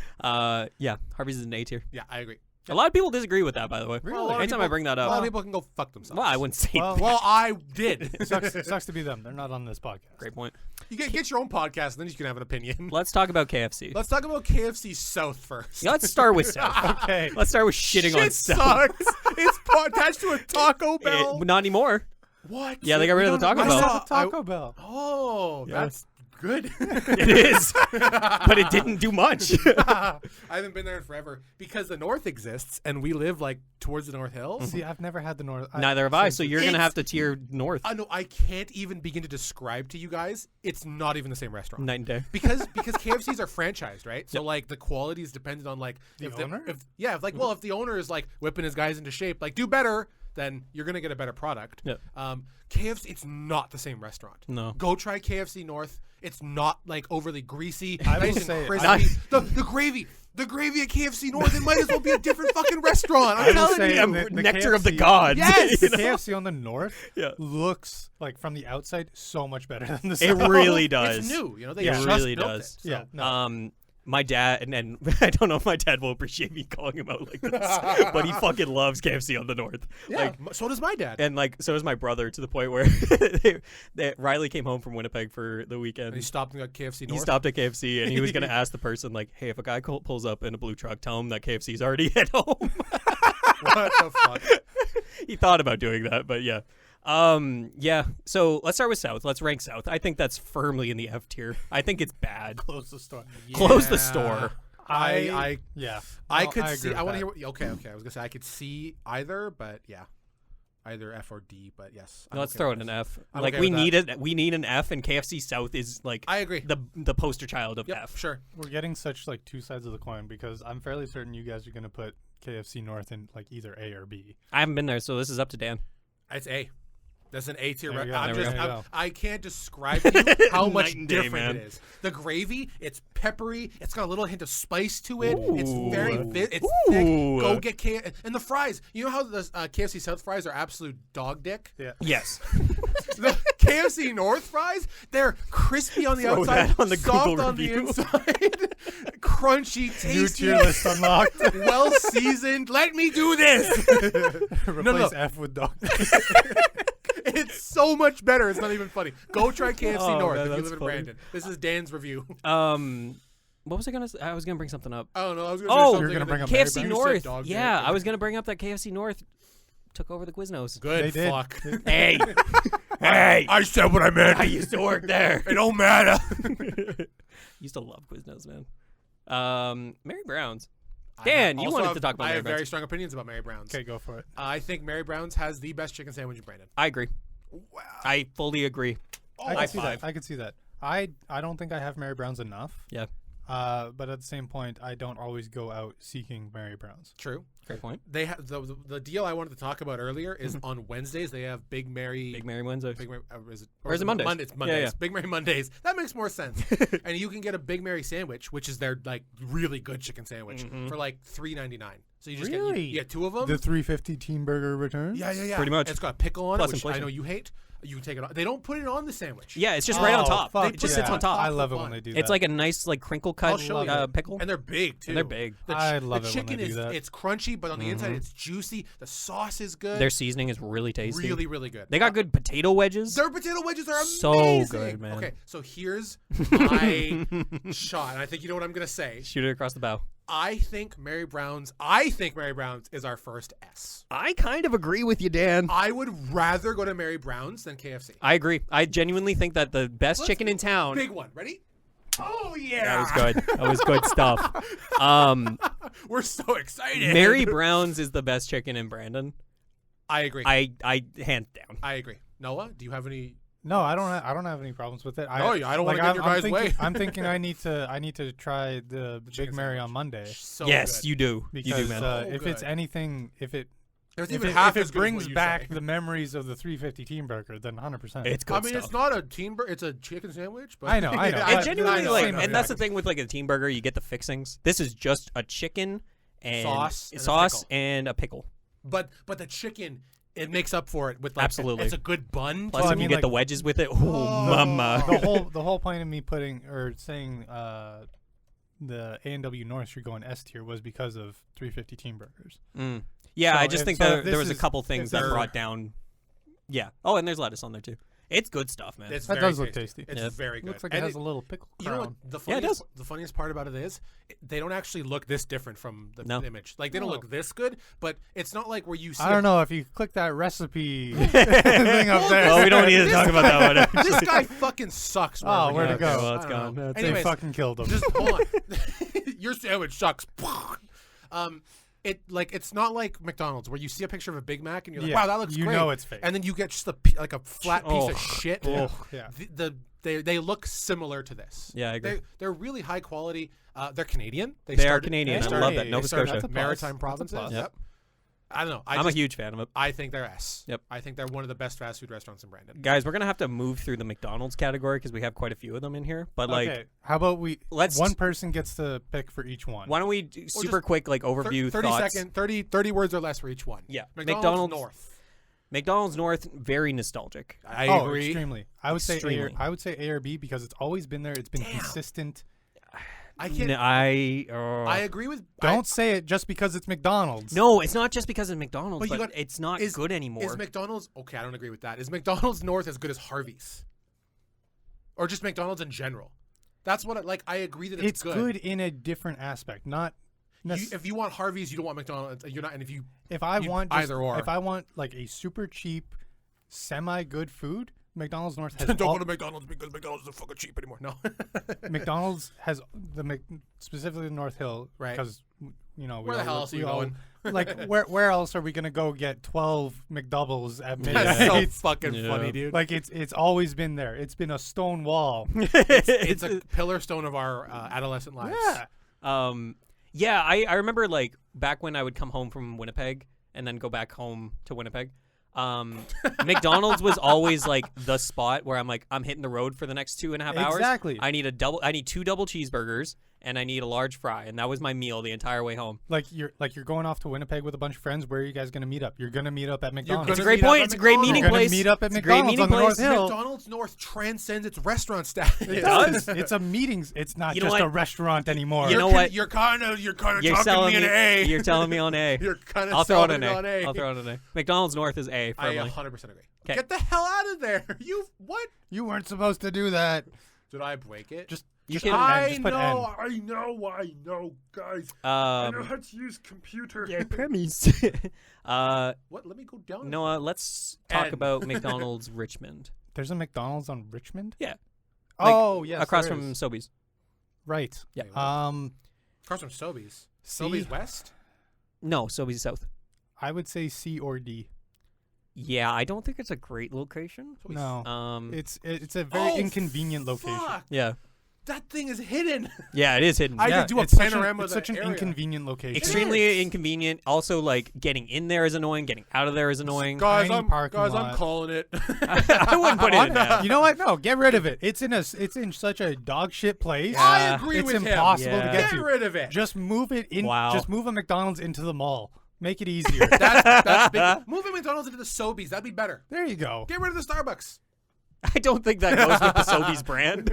Yeah. Harvey's is an A tier. Yeah, I agree. A lot of people disagree with that, by the way. Really? a lot of Anytime I bring that A lot up. of people can go fuck themselves. Well, I wouldn't say. Well, Well, I did. sucks to be them. They're not on this podcast. Great point. You get your own podcast, and then you can have an opinion. Let's talk about KFC. Let's talk about KFC South first. Yeah, let's start with South. Okay. Let's start with shitting on Shit South. sucks. It's attached to a Taco Bell. Not anymore. What? Yeah, they got rid of the Taco I Bell. saw- Taco Bell. Oh, Yeah. that's good. It is, but it didn't do much. I haven't been there in forever because the North exists and we live like towards the North Hills. See, I've never had the North. Neither have I. So since you're gonna It's- have to tier North. I know I can't even begin to describe to you guys. It's not even the same restaurant. Night and day. because KFCs are franchised, right? So Yep. like the quality is dependent on like The if owner? if the owner is like whipping his guys into shape, like do better, then you're gonna get a better product. Yep. KFC, it's not the same restaurant. No. Go try KFC North. It's not like overly greasy, I will nice and say- crispy. The gravy at KFC North, it might as well be a different fucking restaurant. I I'm will telling say you. the Nectar of the KFC gods. Yes! The KFC on the North Yeah. looks like from the outside so much better than the It South. really does. It's new, you know. They Yeah. just It really built does. It, so. Yeah. No. My dad, and I don't know if my dad will appreciate me calling him out like this, but he fucking loves KFC on the North. Yeah, so does my dad. And like, so is my brother, to the point where Riley came home from Winnipeg for the weekend. And he stopped and got KFC North. He stopped at KFC and he was going to ask the person, like, hey, if a guy pulls up in a blue truck, tell him that KFC's already at home. What the fuck? He thought about doing that, but yeah. Yeah. So let's start with South. Let's rank South. I think that's firmly in the F tier. I think it's bad. Close the store. Close the store. I could agree see. with I want that. to hear. Okay. I was gonna say I could see either, but yeah, either F or D. But yes, I'm Let's okay throw with it an this. F. I'm Like okay we with need it. We need an F, and KFC South is like I agree. the poster child of Yep, F. sure. We're getting such like two sides of the coin because I'm fairly certain you guys are gonna put KFC North in like either A or B. I haven't been there, so this is up to Dan. It's A. That's an A tier. There you go. I'm There just, we go. I can't describe to you how much Night and day, different man. it is. The gravy, it's peppery. It's got a little hint of spice to it. It's Ooh. very it's Ooh. thick. Go get and the fries. You know how the KFC South fries are absolute dog dick? Yeah. Yes. The KFC North fries, they're crispy on the Throw outside, that on the soft Google on review. the inside, crunchy, New tasty, tier list unlocked. well seasoned. Let me do this. Replace F with dog. It's so much better. It's not even funny. Go try KFC Oh, North man, if you that's live in funny. Brandon. This is Dan's review. What was I gonna? I was gonna bring something up. Oh no, I was going to Oh, say something. you're gonna and bring then up you KFC said North. dog Yeah, dick. I was gonna bring up that KFC North took over the Quiznos. Good They did. fuck. Hey, hey! I said what I meant. I used to work there. It don't matter. Used to love Quiznos, man. Mary Brown's. Dan, you wanted to talk about I Mary have very Brown's. strong opinions about Mary Brown's. Okay, go for it. I think Mary Brown's has the best chicken sandwich in Brandon. I agree. Wow. I fully agree. I high can see five. that. I can see that. I don't think I have Mary Brown's enough. Yeah. But at the same point, I don't always go out seeking Mary Brown's. True. Great point. They have the deal I wanted to talk about earlier is on Wednesdays they have Big Mary. Big Mary Wednesday. Big Mary, is it, Or is it Mondays? It's Mondays. Yeah, yeah. Big Mary Mondays. That makes more sense. And you can get a Big Mary sandwich, which is their like really good chicken sandwich for like $3.99. So you just Really? you get two of them. The 350 Team Burger return. Yeah. Pretty much. It's got a pickle on Plus it, which inflation. I know you hate. You can take it off. They don't put it on the sandwich. Yeah, it's just right on top. Fuck It just sits yeah. on top. I love it when they do that. It's like a nice, like crinkle cut I'll show you. pickle. And they're big too. And they're big. I love the it when chicken they do is that. it's crunchy, but on the inside it's juicy. The sauce is good. Their seasoning is really tasty. really, really good. They got good potato wedges. Their potato wedges are So amazing. good, man. Okay, so here's my shot, and I think you know what I'm gonna say. Shoot it across the bow. I think Mary Brown's is our first S. I kind of agree with you, Dan. I would rather go to Mary Brown's than KFC. I agree. I genuinely think that the best Let's chicken in town. Big one. Ready? Oh yeah. That was good. That was good stuff. We're so excited. Mary Brown's is the best chicken in Brandon. I agree. I hands down. I agree. Noah, do you have any? No, I don't have any problems with it. I don't wanna get in your guys' way. I'm thinking I need to try the Big Mary on Monday So Yes, good. you do. because You do, man. So if it's good. anything, if it It's even half as if it good as brings what you back say. the memories of the 350 Team Burger, then 100%. It's good I mean, stuff. it's not a team burger; it's a chicken sandwich. But I know. I I genuinely know, like, I know, and that's the exactly. thing with like a team burger. You get the fixings. This is just a chicken and Sauce and a sauce pickle. and a pickle. But the chicken, it makes up for it with like Absolutely. It's a good bun. Plus, Well, I if you mean, get like- the wedges with it, oh, mama. the whole point of me putting or saying the A&W North should go in S tier was because of 350 Team Burgers. Mm. Yeah, So I just if- think so that if there this was a is- couple things if that this- brought down. Yeah. Oh, and there's lettuce on there too. It's good stuff, man. It's That very does look tasty. It's Yeah. very good. Looks like And it has a little pickle You know what? crown. The Yeah, it funniest, does. the funniest part about it is they don't actually look this different from the No. image. Like they don't No. look this good, but it's not like where you see. I don't know if you click that recipe thing up there. Oh, we don't need to talk about that one. This guy fucking sucks. Oh, where'd it Okay, go? well, it's I don't gone. know. That's They Anyways, fucking killed him. just hold on. Your sandwich sucks. It's not like McDonald's where you see a picture of a Big Mac and you're like, Yeah, wow, that looks you great. know it's fake. And then you get just a flat piece of shit. Yeah. Yeah. They look similar to this. Yeah, I agree. They're really high quality. They're Canadian. They are started- Canadian. they I started- love that. Nova they started Scotia. at That's a plus. Maritime That's a provinces. plus. Yep. I don't know. I'm a huge fan of it. I think they're S. Yep. I think they're one of the best fast food restaurants in Brandon. Guys, we're gonna have to move through the McDonald's category because we have quite a few of them in here. But like, Okay, how about let's- one person gets to pick for each one. why don't we do super just quick like overview 30 thoughts? 30 words or less for each one. Yeah. McDonald's North. McDonald's North, very nostalgic. I Oh, agree. extremely. I would say Extremely. I would say A or B because it's always been there. It's been consistent. I can't. I agree with. Don't say it just because it's McDonald's. No, it's not just because of McDonald's, But you but got- it's not is- good anymore. Is McDonald's okay? I don't agree with that. Is McDonald's North as good as Harvey's, or just McDonald's in general? That's what I agree that it's good in a different aspect. Not If you want Harvey's, you don't want McDonald's. You're not. And if you if I you- want either or. If I want like a super cheap semi-good food, McDonald's North has Don't go to McDonald's because McDonald's isn't fucking cheap anymore. No. McDonald's has specifically the North Hill, Right. Because Where the hell else are you going? Like where else are we gonna go get 12 McDoubles at midnight? That's so fucking funny, dude. Like it's always been there. It's been a stone wall. It's a pillar stone of our adolescent lives. Yeah. I remember like back when I would come home from Winnipeg and then go back home to Winnipeg. McDonald's was always like the spot where I'm hitting the road for the next 2.5 hours. Exactly. I need 2 double cheeseburgers and I need a large fry, and that was my meal the entire way home. Like you're going off to Winnipeg with a bunch of friends. Where are you guys gonna meet up? You're gonna meet up at McDonald's. It's a great point. It's a great meeting You're gonna place. meet up at It's a great McDonald's meeting on the North place. Hill. McDonald's North transcends its restaurant status. It does. It's a meetings. It's not You know just a what? restaurant anymore. You know what? You're kind of You're talking telling me an A. You're telling me on A. You're kind of I'll throw it an on A. A. I'll throw it an A. McDonald's North is A. I Firmly. 100% agree. 'Kay. Get the hell out of there. What? You weren't supposed to do that. Did I break it? Just You just can- put I N, just put N. I know, guys. I know how to use computer. Yeah, premise. What? Let me go down. Noah, let's talk N. about McDonald's Richmond. There's a McDonald's on Richmond. Yeah. Oh yes, Across there from is. Sobeys. Right. Yeah. Wait, what? Across from Sobeys. C? Sobeys West? No, Sobeys South. I would say C or D. Yeah, I don't think it's a great location. Sobeys. No. It's a very inconvenient location. Fuck. Yeah. That thing is hidden. Yeah, it is hidden. I Yeah, could do a it's such panorama it's of such the an area. inconvenient location. Extremely is. inconvenient. Also, like getting in there is annoying. Getting out of there is annoying. Guys, Tiny parking I'm lot. calling it. I wouldn't put it in that. You know what? No, get rid of it. It's in such a dog shit place. I agree It's with him. impossible to Yeah. get Get to. rid of it. Just move it in. Wow. Just move a McDonald's into the mall. Make it easier. That's big. Moving McDonald's into the Sobeys, that'd be better. There you go. Get rid of the Starbucks. I don't think that goes with the Sobeys brand.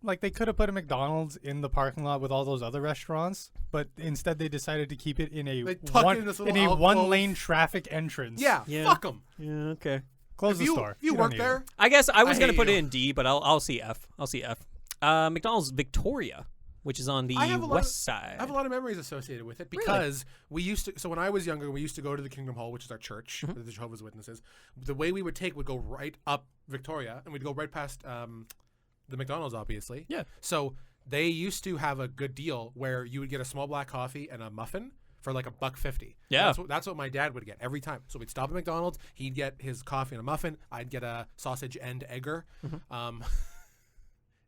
Like they could have put a McDonald's in the parking lot with all those other restaurants, but instead they decided to keep it in a They tuck it in this little alcove. one-lane traffic entrance. Yeah, Yeah. fuck them. Yeah, okay. Close the store. If you don't work need there, it. I guess I was I gonna hate put you. it in D, but I'll see F. I'll see F. McDonald's Victoria, which is on the I have a lot west of- side. I have a lot of memories associated with it Really? because we used to. So when I was younger, we used to go to the Kingdom Hall, which is our church, Mm-hmm. the Jehovah's Witnesses. The way we would take would go right up Victoria, and we'd go right past the McDonald's, obviously. Yeah. So they used to have a good deal where you would get a small black coffee and a muffin for like $1.50. Yeah. That's what my dad would get every time. So we'd stop at McDonald's. He'd get his coffee and a muffin. I'd get a sausage and egger. Mm-hmm.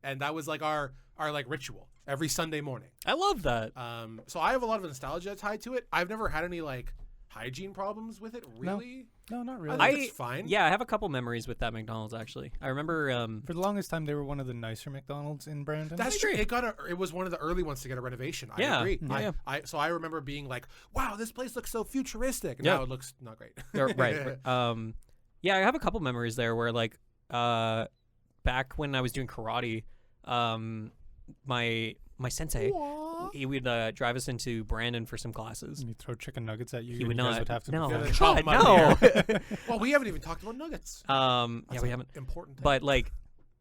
And that was like our like ritual every Sunday morning. I love that. So I have a lot of nostalgia tied to it. I've never had any like hygiene problems with it, really. No, not really. I think it's fine. Yeah, I have a couple memories with that McDonald's actually. I remember. For the longest time, they were one of the nicer McDonald's in Brandon. That's I true. agree. It was one of the early ones to get a renovation. Yeah, I agree. yeah. So I remember being like, "Wow, this place looks so futuristic." And Yeah. now it looks not great. right. Yeah, I have a couple memories there where like back when I was doing karate, my sensei he would drive us into Brandon for some classes. And you throw chicken nuggets at you. He would and you guys not. would have to No, Yeah, defend they it. chop God, 'em out no. of Well, we haven't even talked about nuggets. Yeah, That's we an haven't. important thing. But like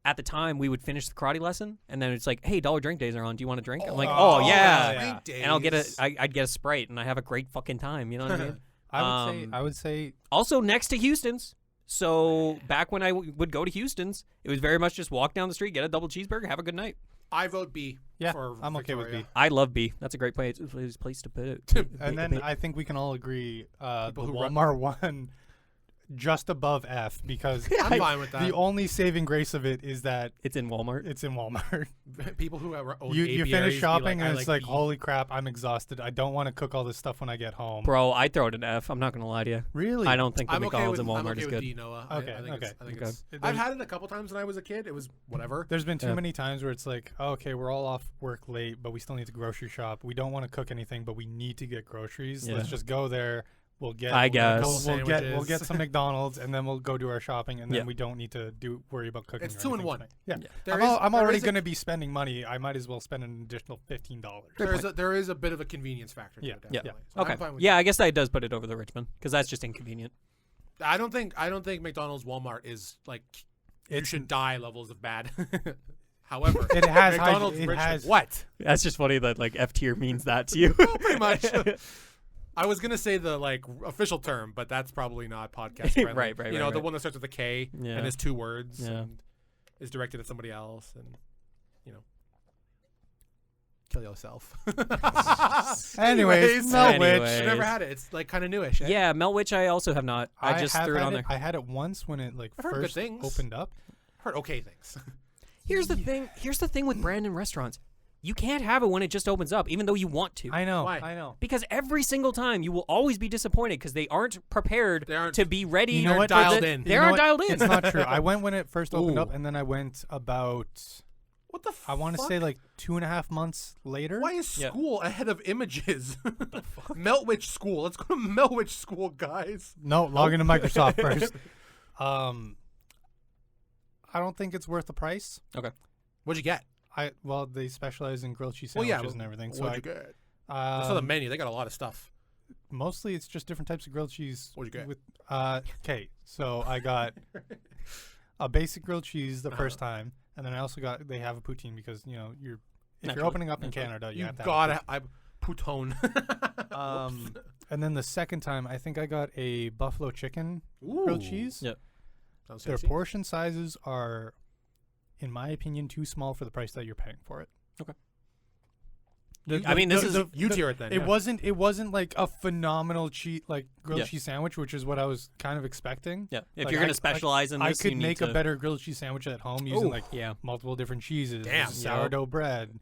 at the time, we would finish the karate lesson, and then it's like, "Hey, dollar drink days are on. Do you want a drink?" I'm like, Oh, "Oh yeah," yeah. and I'll get I'd get a Sprite, and I have a great fucking time. You know what I mean? I would say Also next to Houston's. So back when I would go to Houston's, it was very much just walk down the street, get a double cheeseburger, have a good night. I vote B. Yeah, for I'm okay with Victoria. B. I love B. That's a great place to put it. And then I think we can all agree the People who Walmart one just above F because I'm fine with that. the only saving grace of it is that It's in Walmart. it's in Walmart. People who own You apiaries finish be shopping I and it's like, B. holy crap, I'm exhausted. I don't want to cook all this stuff when I get home. Bro, I'd throw it an F. I'm not gonna lie to you. Really? I don't think the I'm okay McDonald's with, and I'm Walmart okay is with good. D, Noah. Okay, I think okay, I think okay. it's, There's- I've had it a couple times when I was a kid. It was whatever. There's been too Yeah. many times where it's like, oh, okay, we're all off work late, but we still need to grocery shop. We don't want to cook anything, but we need to get groceries. Yeah. Let's just go there. We'll get. I guess. we'll get Sandwiches. some McDonald's, and then we'll go do our shopping, and then Yeah. we don't need to worry about cooking. It's or 2 in anything 1. tonight. Yeah, There I'm is- already there going to be spending money. I might as well spend an additional $15. There is a bit of a convenience factor to Yeah, it, yeah. definitely. So Okay. I'm fine with Yeah, I guess that does put it over the Richmond because that's just inconvenient. that. I don't think McDonald's Walmart is like you It's- should die levels of bad. However, It has McDonald's it Richmond, has what? That's just funny that like F tier means that to you. Well, pretty much. I was gonna say the like official term, but that's probably not podcast friendly. Right, You know, the right. one that starts with a K Yeah. and is 2 words Yeah. and is directed at somebody else, and you know, kill yourself. Anyways, I Anyways. never had it. It's like kind of newish. Eh? Yeah, Meltwich I also have not. I just have threw it had on there. I had it once when it like I've heard good first things. opened up. Heard okay things. Here's the thing. Here's the thing with Brandon restaurants. You can't have it when it just opens up, even though you want to. I know. Why? I know. Because every single time you will always be disappointed because they aren't prepared They aren't- to be ready. You know what? for Dialed the- in. They You know aren't what? dialed in. It's not true. I went when it first opened up, Ooh. and then I went about What the? I want to fuck? say like 2.5 months later. Why is Yeah. school ahead of images? Meltwich School. Let's go to Meltwich School, guys. No, log into Microsoft first. I don't think it's worth the price. What'd you get? Well, they specialize in grilled cheese Well, sandwiches yeah. and everything. So What'd you get? I, I saw the menu. They got a lot of stuff. mostly it's just different types of grilled cheese. What'd you get? With okay, so I got a basic grilled cheese the first time, and then I also got they have a poutine because if Naturally. you're opening up in Naturally. Canada, you You have to gotta. I Poutone. and then the second time, I think I got a buffalo chicken grilled Ooh. cheese. Yep. Sounds Their fancy. portion sizes are, in my opinion, too small for the price that you're paying for it. Okay. I mean, this is you tier it then. It yeah. wasn't like a phenomenal grilled Yeah. cheese sandwich, which is what I was kind of expecting. Yeah. If Like, you're going I- to specialize in I this, could you need make to, a better grilled cheese sandwich at home using Ooh. like Yeah. multiple different cheeses, Damn. sourdough bread.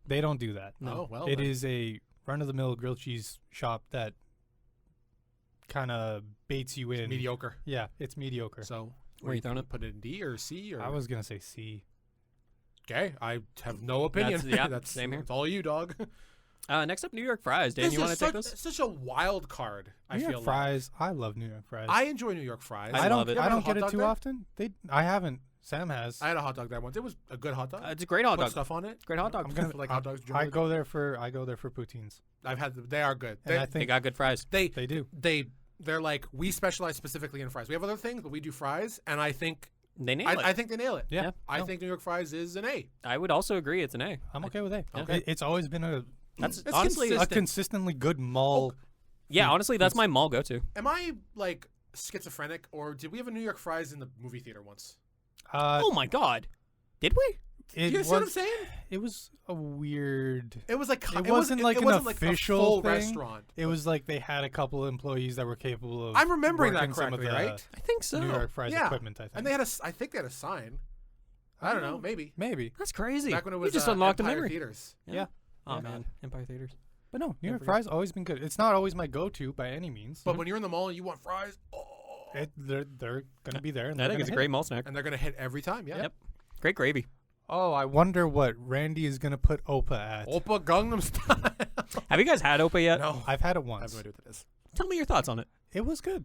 They don't do that. Oh well. It then. is a run-of-the-mill grilled cheese shop that kind of baits you in. mediocre. Yeah, it's mediocre. So Where you throwing it? Put it in D or C or? I was gonna say C. Okay. I have no opinion. That's- same here. It's all you, dog. Next up, New York fries. Dan, This you want is to take such, this? such a wild card. I New feel York fries. I love New York fries. I enjoy New York fries. I don't. love it. You ever I had a don't hot get it dog too there? often. I haven't. Sam has. I had a hot dog there once. It was a good hot dog. It's a great hot Put dog. stuff on it. Great hot dog. I'm gonna Like hot dogs I generally. go there for poutines. I've had. They are good. And I They think got good fries. They they do. they're like, we specialize specifically in fries. We have other things, but we do fries, and I think They nail it. I think they nail it. Yeah. I no, think New York fries is an A. I would also agree it's an A. I'm okay with it. Okay. It's always been a That's It's honestly, consistent. consistently good mall. yeah, honestly, that's my mall go-to. Am I like schizophrenic, or did we have a New York fries in the movie theater once? Oh my God, did we? Do you see what I'm saying? It was a weird. It was like It wasn't like it an wasn't like official a full thing. restaurant. It was like they had a couple of employees that were capable of. I'm remembering that working some of correctly, the right? I think so. New York fries Yeah. equipment. I think. And they had I think they had a sign. I don't know, maybe. Maybe. That's crazy. Back when it was you just unlocked a Empire memory. Theaters. Yeah. Oh Yeah. man, Empire Theaters. But no, New York forget. fries always been good. It's not always my go-to by any means. But when you're in the mall and you want fries, they're gonna be there. And I they're think it's a gonna great hit. mall snack. and they're gonna hit every time. Yeah. Yep. Great gravy. Oh, I wonder what Randy is gonna put Opa at. Oppa Gangnam Style. Have you guys had Opa yet? No, I've had it I have once. no idea what that is. Tell me your thoughts on it. It was good.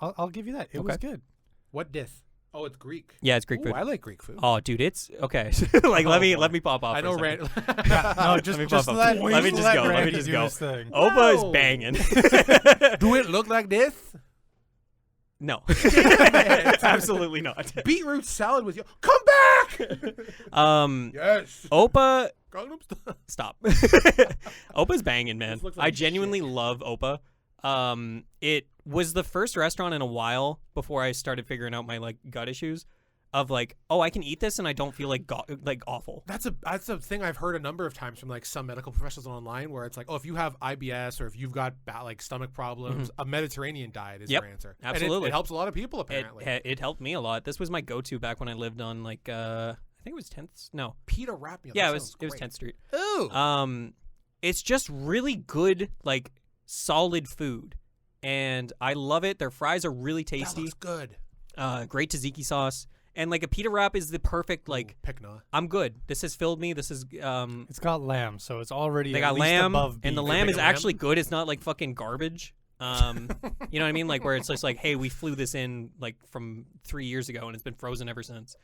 I'll give you that. It was Okay. good. What dish? Oh, it's Greek. Yeah, it's Greek Ooh, food. I like Greek food. Oh, dude, it's okay. Like, let Oh, boy. me pop off. I for a know second. Rand. No, Let me just pop up. let, Let me just go. Let me Randy just do go. his thing. Opa is No. banging. Do it look like this? No, absolutely not. Beetroot salad with you. Come back. Yes. Opa, Gangnam Style. stop. Opa's banging, man. This looks like I genuinely love Opa. It was the first restaurant in a while before I started figuring out my like gut issues of like, oh, I can eat this and I don't feel like awful. That's a thing I've heard a number of times from like some medical professionals online where it's like, oh, if you have IBS or if you've got like stomach problems, a Mediterranean diet is Yep, your answer. absolutely. And it helps a lot of people apparently. It helped me a lot. This was my go-to back when I lived on like I think it was 10th. No, Pita wrap meal. yeah, that it was sounds great. 10th Street. Ooh. It's just really good, like solid food, and I love it. Their fries are really That tasty. looks good. Great tzatziki sauce, and like a pita wrap is the perfect like. Picna. I'm good. This has filled me. This is It's got lamb, so it's already they at got least lamb, above and the beef. lamb They is make a lamb? actually good. It's not like fucking garbage. You know what I mean? Like where it's just like, hey, we flew this in like from 3 years ago, and it's been frozen ever since.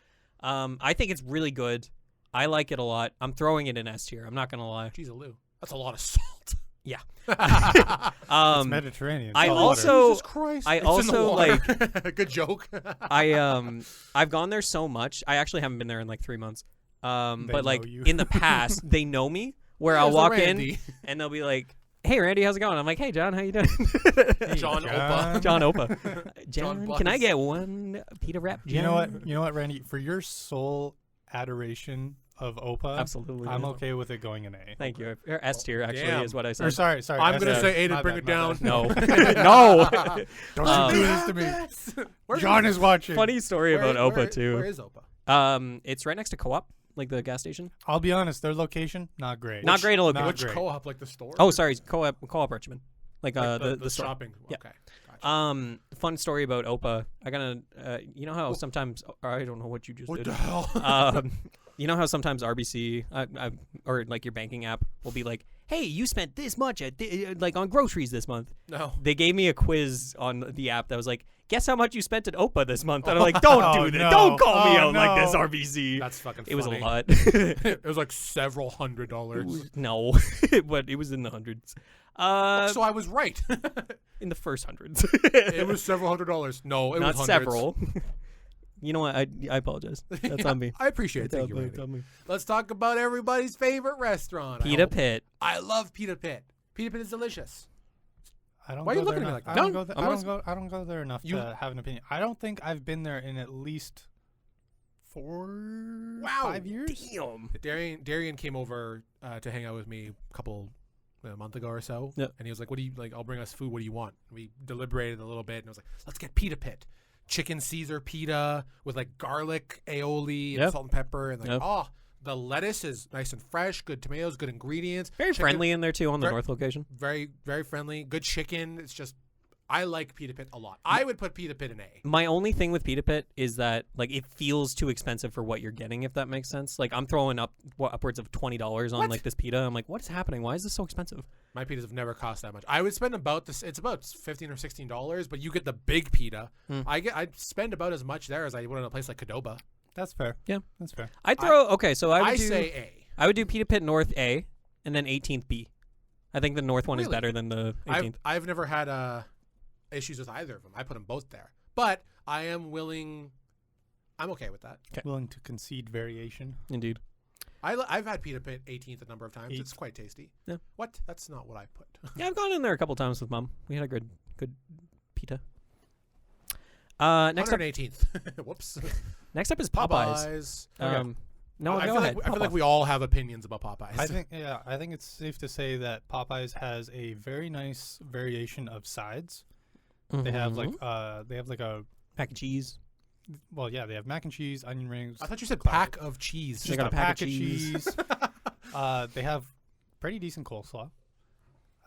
I think it's really good. I like it a lot. I'm throwing it in S tier. I'm not gonna lie. Jeez, Lou. That's a lot of salt. Yeah. It's Mediterranean. I salt also- Jesus Christ. I It's in the also, water. Good joke. I've gone there so much. I actually haven't been there in like 3 months. But like know you. in the past, they know me. Where Yeah, I'll it's a walk Randy. in and they'll be like, hey Randy, how's it going? I'm like, hey John, how you doing? John Opa. John Opa. John, John can I Buzz. get one pita wrap? You know what, Randy? For your sole adoration of Opa, Absolutely. I'm okay with it going an A. Thank you. Or S tier actually Damn. is what I said. Or sorry. I'm S gonna tier. say A to My bring bad, it down. my bad. No. no. Don't you do this to me. Where's John is watching. Funny story about Opa too. Where is Opa? It's right next to Co-op, like the gas station. I'll be honest, their location not great. Not great. not Which great. co-op, like the store? Oh, sorry, Co-op Richmond. Like, Like the store. shopping. Yeah. Okay. Gotcha. Fun story about Opa. I gotta, you know how sometimes I don't know what you just What did. the hell? You know how sometimes RBC or like your banking app will be like, hey, you spent this much at like on groceries this month. No. They gave me a quiz on the app that was like, guess how much you spent at Opa this month. And I'm like, don't Oh, do that. no. Don't call me Oh, out like this, no. RBC. That's fucking funny. It was a lot. It was like several $100s. No, but it was in the hundreds. So I was right. In the first hundreds. It was several $100s. No, it Not was hundreds. several. You know what? I apologize. That's on me. I appreciate it. It's Thank you, on Randy. me. Let's talk about everybody's favorite restaurant. Pita Pit. I love Pita Pit. Pita Pit is delicious. I don't Why are you go looking there at me enough. like that? I don't No, go there. I'm not- I don't go there enough You- to have an opinion. I don't think I've been there in at least 5 years. Damn. Darian came over to hang out with me a month ago or so. Yep. And he was like, what do you like? I'll bring us food. What do you want? And we deliberated a little bit and I was like, let's get Pita Pit. Chicken Caesar pita with like garlic, aioli, and Yep. salt and pepper. And like, Yep. the lettuce is nice and fresh, good tomatoes, good ingredients. Very Chicken- friendly in there too on the Ver- north location. Very, very friendly. Good chicken. It's just, I like Pita Pit a lot. I would put Pita Pit in A. My only thing with Pita Pit is that like it feels too expensive for what you're getting, if that makes sense. Like I'm throwing up upwards of $20 on What? like this pita. I'm like, what is happening? Why is this so expensive? My pitas have never cost that much. I would spend about this. It's about $15 or $16, but you get the big pita. Hmm. I'd spend about as much there as I would in a place like Qdoba. That's fair. Yeah. That's fair. I'd throw so I would I do say A. I would do Pita Pit North A and then 18th B. I think the North one is Really? better than the 18th. I've never had issues with either of them. I put them both there, but I am willing. I'm okay with that. Willing to concede variation. Indeed. I've had Pita Pit 18th a number of times. Eight. It's quite tasty. Yeah. What? That's not what I put. Yeah, I've gone in there a couple times with Mom. We had a good pita. Next up 118th. Whoops. next up is Popeyes. Okay. No, I go feel ahead. like I feel Pop like off. we all have opinions about Popeyes. I think it's safe to say that Popeyes has a very nice variation of sides. They have like Mhm. a mac and cheese. they have mac and cheese, onion rings. I thought you said Classic. pack of cheese. They got a pack of cheese. They have pretty decent coleslaw.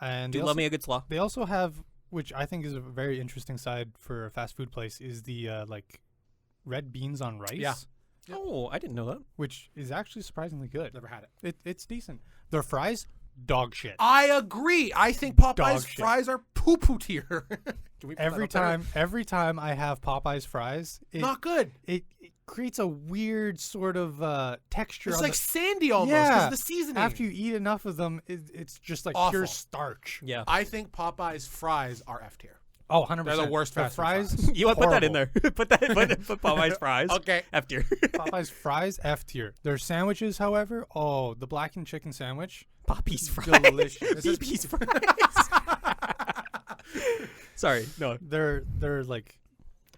And Do they you love also, me a good slaw? they also have, which I think is a very interesting side for a fast food place, is the like red beans on rice. Yeah. Yep. Oh, I didn't know that. Which is actually surprisingly good. Never had it. It's decent. Their fries, dog shit. I agree. I think Popeyes Dog shit. fries are poo-poo tier. Can we put that Every up there? every time I have Popeyes fries, Not good. it creates a weird sort of texture. It's on like the, sandy almost because Yeah. of the seasoning. after you eat enough of them, it's just like Awful. pure starch. Yeah. I think Popeyes fries are F tier. Oh, 100%. They're the worst The fast food fries. fries. You want to put that in horrible. there? put Popeyes fries. Okay. F tier. Popeyes fries, F tier. Their sandwiches, however, the blackened chicken sandwich, Poppy's fries. delicious. BB's fries. Sorry, no. They're like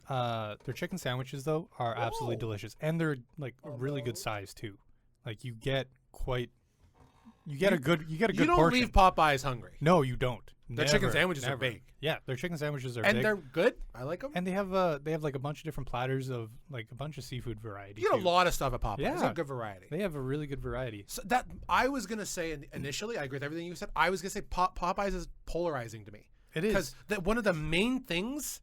their chicken sandwiches though are absolutely Whoa. delicious, and they're like really good size too. Like you get a good You portion. don't leave Popeyes hungry. No, you don't. Their chicken Never, sandwiches are never. big. Yeah, their chicken sandwiches are And big. they're good. I like them. And they have like a bunch of different platters of like a bunch of seafood variety. You get a too. lot of stuff at Popeyes. Yeah. It's a good variety. They have a really good variety. So that I was gonna say initially, I agree with everything you said. I was gonna say Popeyes is polarizing to me It is. because one of the main things.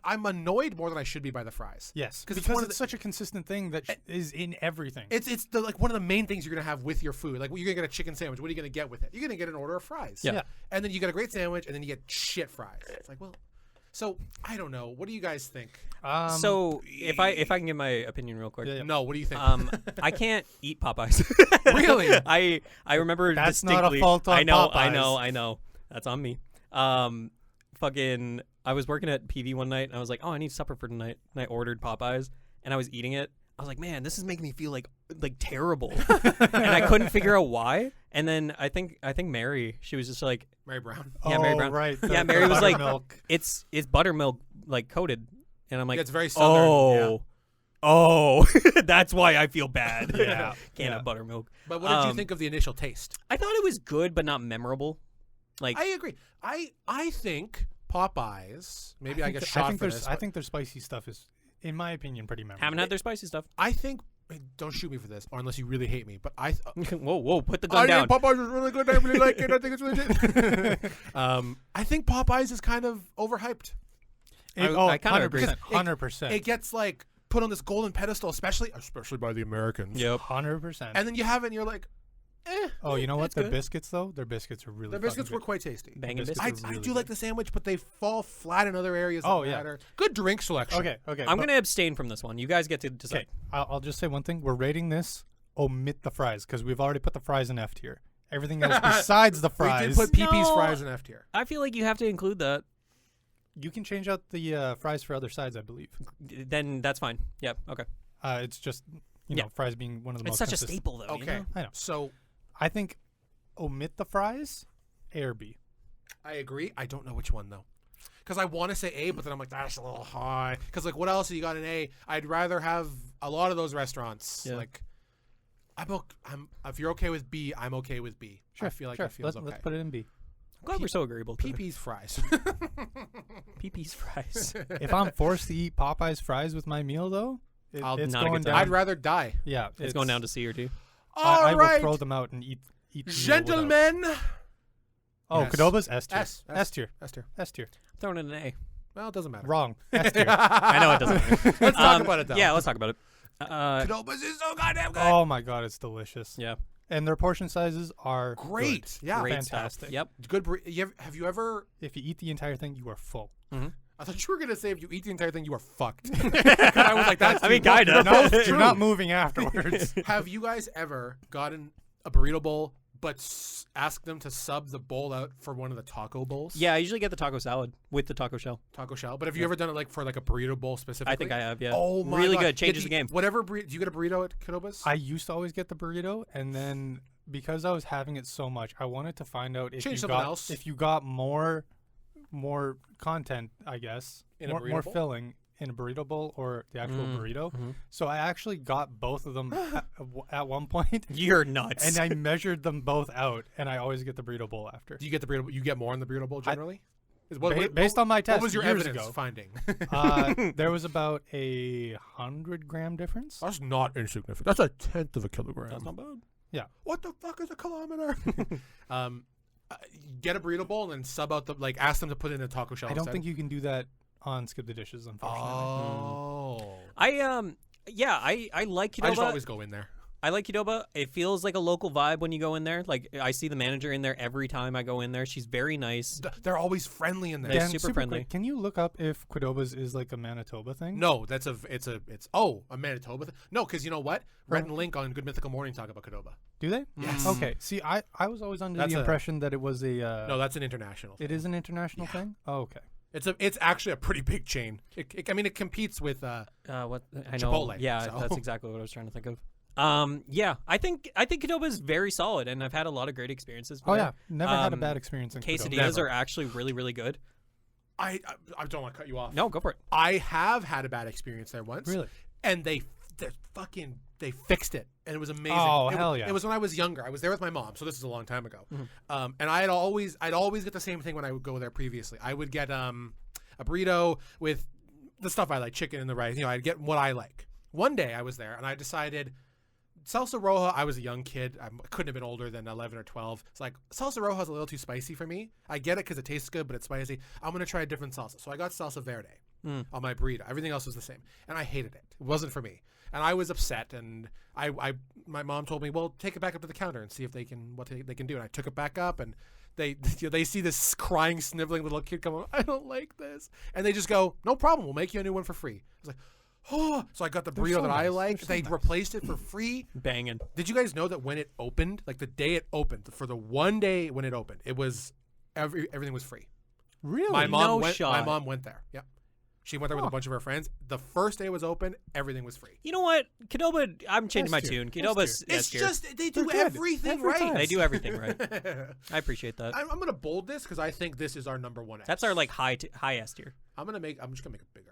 I'm annoyed more than I should be by the fries. Yes, 'Cause it's because one of it's the- such a consistent thing that is in everything. It's the like one of the main things you're gonna have with your food. Like you're gonna get a chicken sandwich. What are you gonna get with it? You're gonna get an order of fries. Yeah. Yeah. And then you get a great sandwich, and then you get shit fries. It's like, well, so I don't know. What do you guys think? So if I can give my opinion real quick. Yeah, yeah. No, what do you think? I can't eat Popeyes. Really? I remember That's not a distinctly. fault on I know, Popeyes. I know. That's on me. Fucking I was working at PV one night and I was like, oh, I need supper for tonight. And I ordered Popeyes and I was eating it. I was like, man, this is making me feel like terrible. And I couldn't figure out why. And then I think Mary, she was just like, Mary Brown. Yeah, Mary Brown. Right. Yeah, Mary was like, buttermilk. it's buttermilk like coated, and I'm like, Yeah, it's very southern. oh, oh, that's why I feel bad. Yeah, Can't yeah. have buttermilk. But what did you think of the initial taste? I thought it was good, but not memorable. Like, I agree. I think Popeyes. Maybe I get I shot think for there's this. I but think their spicy stuff is, in my opinion, pretty memorable. haven't had their spicy stuff. I think. Don't shoot me for this, or unless you really hate me. But Whoa, put the gun down. Popeyes is really good. I really like it. I think it's legit. I think Popeyes is kind of overhyped. I kinda agree. 100%. It gets like put on this golden pedestal, especially by the Americans. Yep. 100%. And then you have it, and you're like, eh. Oh, you know what? It's Their good. biscuits, though? Their biscuits are really The biscuits fucking were good. quite tasty. Banging biscuits biscuits. are I really do good. like the sandwich, but they fall flat in other areas. Oh, that yeah. matter. Good drink selection. Okay. I'm going to abstain from this one. You guys get to decide. Okay. I'll just say one thing. We're rating this. Omit the fries because we've already put the fries in F tier. Everything else besides the We fries, did put PP's No. fries in F tier. I feel like you have to include that. you can change out the fries for other sides, I believe. Then that's fine. Yep. Okay. It's just, you know, Yeah. fries being one of the It's most such a consistent. staple, though. Okay. You know? I know. So I think omit the fries, A or B. I agree. I don't know which one though, because I want to say A, but then I'm like that's a little high. Because like what else have you got in A? I'd rather have a lot of those restaurants. Yeah. Like I'm if you're okay with B, I'm okay with B. Sure. I feel like sure. it feels okay. Let's put it in B. I'm glad we're so agreeable. to it. PP's fries. PP's fries. If I'm forced to eat Popeyes fries with my meal, though, I'll it's not a going good down. time. I'd rather die. Yeah, It's going down to C or D. I All will right, throw them out and eat. The meal without. gentlemen. Oh, Yes. Qdoba's S tier. S tier. S tier. S tier. Throwing in an A. Well, it doesn't matter. Wrong. S tier. I know it doesn't matter. Let's talk about it though. Yeah, let's talk about it. Qdoba's is so goddamn good. Oh my god, it's delicious. Yeah. And their portion sizes are Great. good. Yeah. Great fantastic. stuff. Yep. Good. Have you ever? If you eat the entire thing, you are full. I thought you were gonna say if you eat the entire thing, you are fucked. 'Cause I was like, that's. I mean, too much. kinda. You're not moving afterwards. Have you guys ever gotten a burrito bowl but asked them to sub the bowl out for one of the taco bowls? Yeah, I usually get the taco salad with the taco shell. Taco shell. But have you ever done it like for like a burrito bowl specifically? I think I have, yeah. Oh my Really God. good. Changes Yeah, the game. Whatever. Do you get a burrito at Qdoba's? I used to always get the burrito, and then because I was having it so much, I wanted to find out if Change you something got else. if you got more content, I guess, In a burrito more bowl? filling in a burrito bowl or the actual burrito. mhm. So I actually got both of them at one point, You're nuts. and I measured them both out, and I always get the burrito bowl after. Do you get the burrito? You get more in the burrito bowl generally? Based on my test, What was your years evidence ago, finding? there was about 100-gram difference. That's not insignificant. That's a tenth of a kilogram. That's not bad. What the fuck is a kilometer? Get a burrito bowl and then sub out the ask them to put in a taco shell. I don't instead. think you can do that on Skip the Dishes, unfortunately. Oh. I like Qdoba. I just always go in there. I like Qdoba. It feels like a local vibe when you go in there. Like I see the manager in there every time I go in there. She's very nice. They're always friendly in there. They're Dan, super friendly. quick, can you look up if Qdoba's is like a Manitoba thing? No, it's a Manitoba thing. No, because you know what? Red and Link on Good Mythical Morning talk about Qdoba. Do they? Yes. Okay. See, I was always under That's the a- impression that it was a. No, that's an international. It is an international thing. Oh, okay. It's actually a pretty big chain. It competes with What I know. Chipotle, Yeah, so. that's exactly what I was trying to think of. Yeah, I think Qdoba is very solid, and I've had a lot of great experiences. Oh with yeah, it. never had a bad experience in Quesadillas Qdoba. Never. are actually really, really good. I don't want to cut you off. No, go for it. I have had a bad experience there once. Really? And they fixed it, and it was amazing. Oh, it, hell yeah. It was when I was younger. I was there with my mom, so this is a long time ago. Mm-hmm. And I'd always get the same thing when I would go there previously. I would get a burrito with the stuff I like, chicken and the rice. I'd get what I like. One day I was there, and I decided salsa roja. I was a young kid. I couldn't have been older than 11 or 12. It's like salsa roja is a little too spicy for me. I get it because it tastes good, but it's spicy. I'm gonna try a different salsa. So I got salsa verde on my burrito. Everything else was the same, and I hated it. It wasn't for me, and I was upset. And my mom told me, well, take it back up to the counter and see if they can they can do. And I took it back up, and they see this crying, sniveling little kid come up. I don't like this, and they just go, no problem. We'll make you a new one for free. I was like, oh, so I got the They're burrito so that I nice. like. They're so They nice. replaced it for free. Banging. Did you guys know that when it opened, like the day it opened, for the one day when it opened, it was everything was free. Really? My mom No went. shot. My mom went there. Yep. She went there with a bunch of her friends. The first day it was open, everything was free. You know what? Qdoba, I'm changing my S tier. tune. Qdoba's It's S tier. just they do They're good. everything Every right. time. They do everything right. I appreciate that. I'm gonna bold this because I think this is our number one. S. That's our like high S tier. I'm just gonna make it bigger.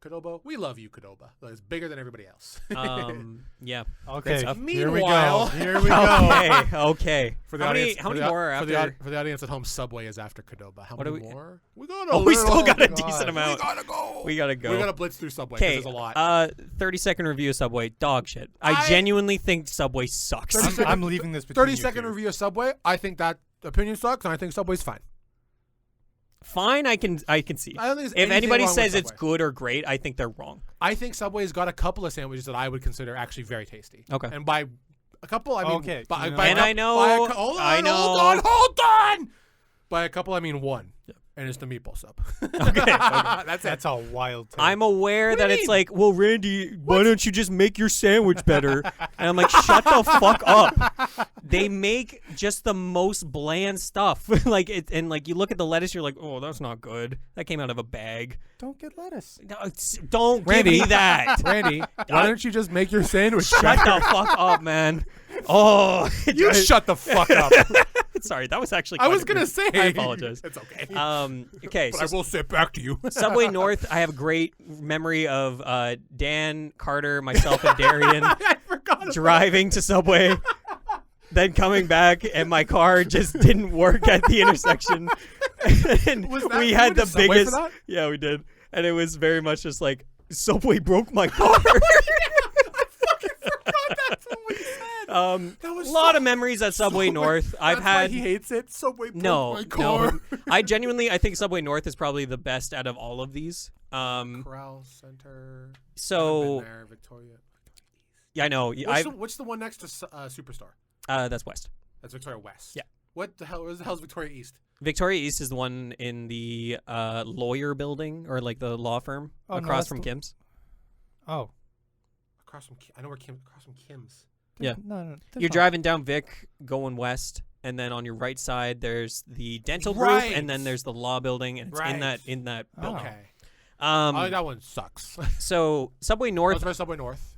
Qdoba, we love you, Qdoba. It's bigger than everybody else. Yeah. Okay, That's- here we go. Meanwhile- Here we go. Okay. For the How many, audience, how for many the- more are for the, after? for the audience at home, Subway is after Qdoba. How What many do we- more? We got Oh, we still got a God. decent amount. We gotta go. We gotta go. We gotta blitz through Subway because Okay. there's a lot. 30-second review of Subway. Dog shit. I I- genuinely think Subway sucks. 30 I'm leaving this between 30-second review of Subway. I think that opinion sucks, and I think Subway's fine. Fine, I can see. I don't think there's If anything anybody wrong with says it's Subway. good or great, I think they're wrong. I think Subway's got a couple of sandwiches that I would consider actually very tasty. Okay. And by a couple, I mean Okay, by, you know- by a And cou- I know- by a cou- hold on, I know- hold on. By a couple, I mean one, and it's the meatball sub. Okay. That's it. That's a wild take. I'm aware What do that you it's mean? like, well, Randy, why don't you just make your sandwich better? And I'm like, shut the fuck up. They make just the most bland stuff. Like it, and like you look at the lettuce, you're like, oh, that's not good. That came out of a bag. Don't get lettuce. No, don't Randy. give me that. Randy, why don't you just make your sandwich? Shut the fuck up, man. Oh, You shut the fuck up. sorry, that was actually. I kind was of gonna rude. say. I apologize. It's okay. Okay, But I so will sit back to you. Subway North, I have a great memory of Dan, Carter, myself, and Darian I forgot. about driving to Subway, then coming back, and my car just didn't work at the intersection. And Was that- we you had went to the Subway for biggest. that? Yeah, we did, and it was very much just like Subway broke my car. That's what we said. That was a lot so- of memories at Subway North. I've That's why had. he hates it. Subway broke No, my car. no. I think Subway North is probably the best out of all of these. Corral Center. So Haven't been there, Victoria. yeah, I know. What's the one next to Superstar? That's West. That's Victoria West. Yeah. What the hell? Where the hell's Victoria East? Victoria East is the one in the lawyer building or like the law firm Oh, no, across that's from the- Kim's. Oh. Across from I know where across from Kim's. Yeah. No. there's You're not. driving down Vic going west, and then on your right side there's the dental group, Right. and then there's the law building, and it's in Right. that Oh. building. Okay. That one sucks. So Subway North, North Subway North.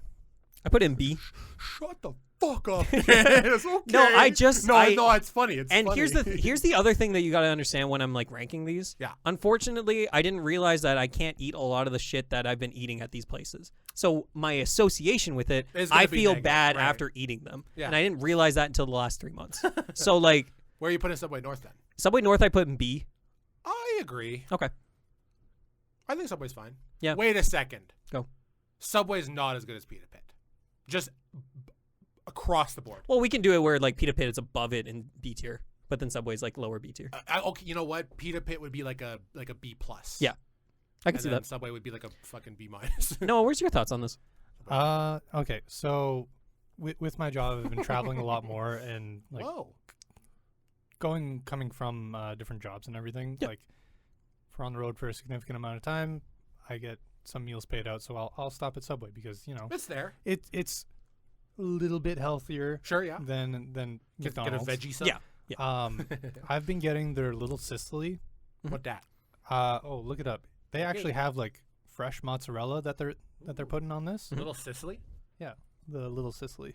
I put in B. Shut the fuck up. It's okay. No, I just- no, I- no. It's funny. It's And funny. here's the other thing that you got to understand when I'm like ranking these. Yeah. Unfortunately, I didn't realize that I can't eat a lot of the shit that I've been eating at these places. So my association with it, It's gonna I be feel negative, bad right. after eating them, Yeah. and I didn't realize that until the last 3 months. So like Where are you putting Subway North then? Subway North, I put in B. I agree. Okay. I think Subway's fine. Yeah. Wait a second. Go. Subway's not as good as Pita Pit. Just across the board. Well, we can do it where like Pita Pit is above it in B tier, but then Subway's like lower B tier. Okay, you know what? Pita Pit would be like a B plus. Yeah. I can And see then that. Subway would be like a fucking B minus. Noah, where's your thoughts on this? Okay, so with my job, I've been traveling a lot more and like Whoa. coming from different jobs and everything. Yeah. Like, if we're on the road for a significant amount of time, I get some meals paid out, so I'll stop at Subway because It's there. it's a little bit healthier Sure, yeah. than Get a McDonald's. veggie sub. Yeah. I've been getting their little Sicily. What that? Look it up. They actually have like fresh mozzarella that they're putting on this. Little Sicily? Yeah, the little Sicily.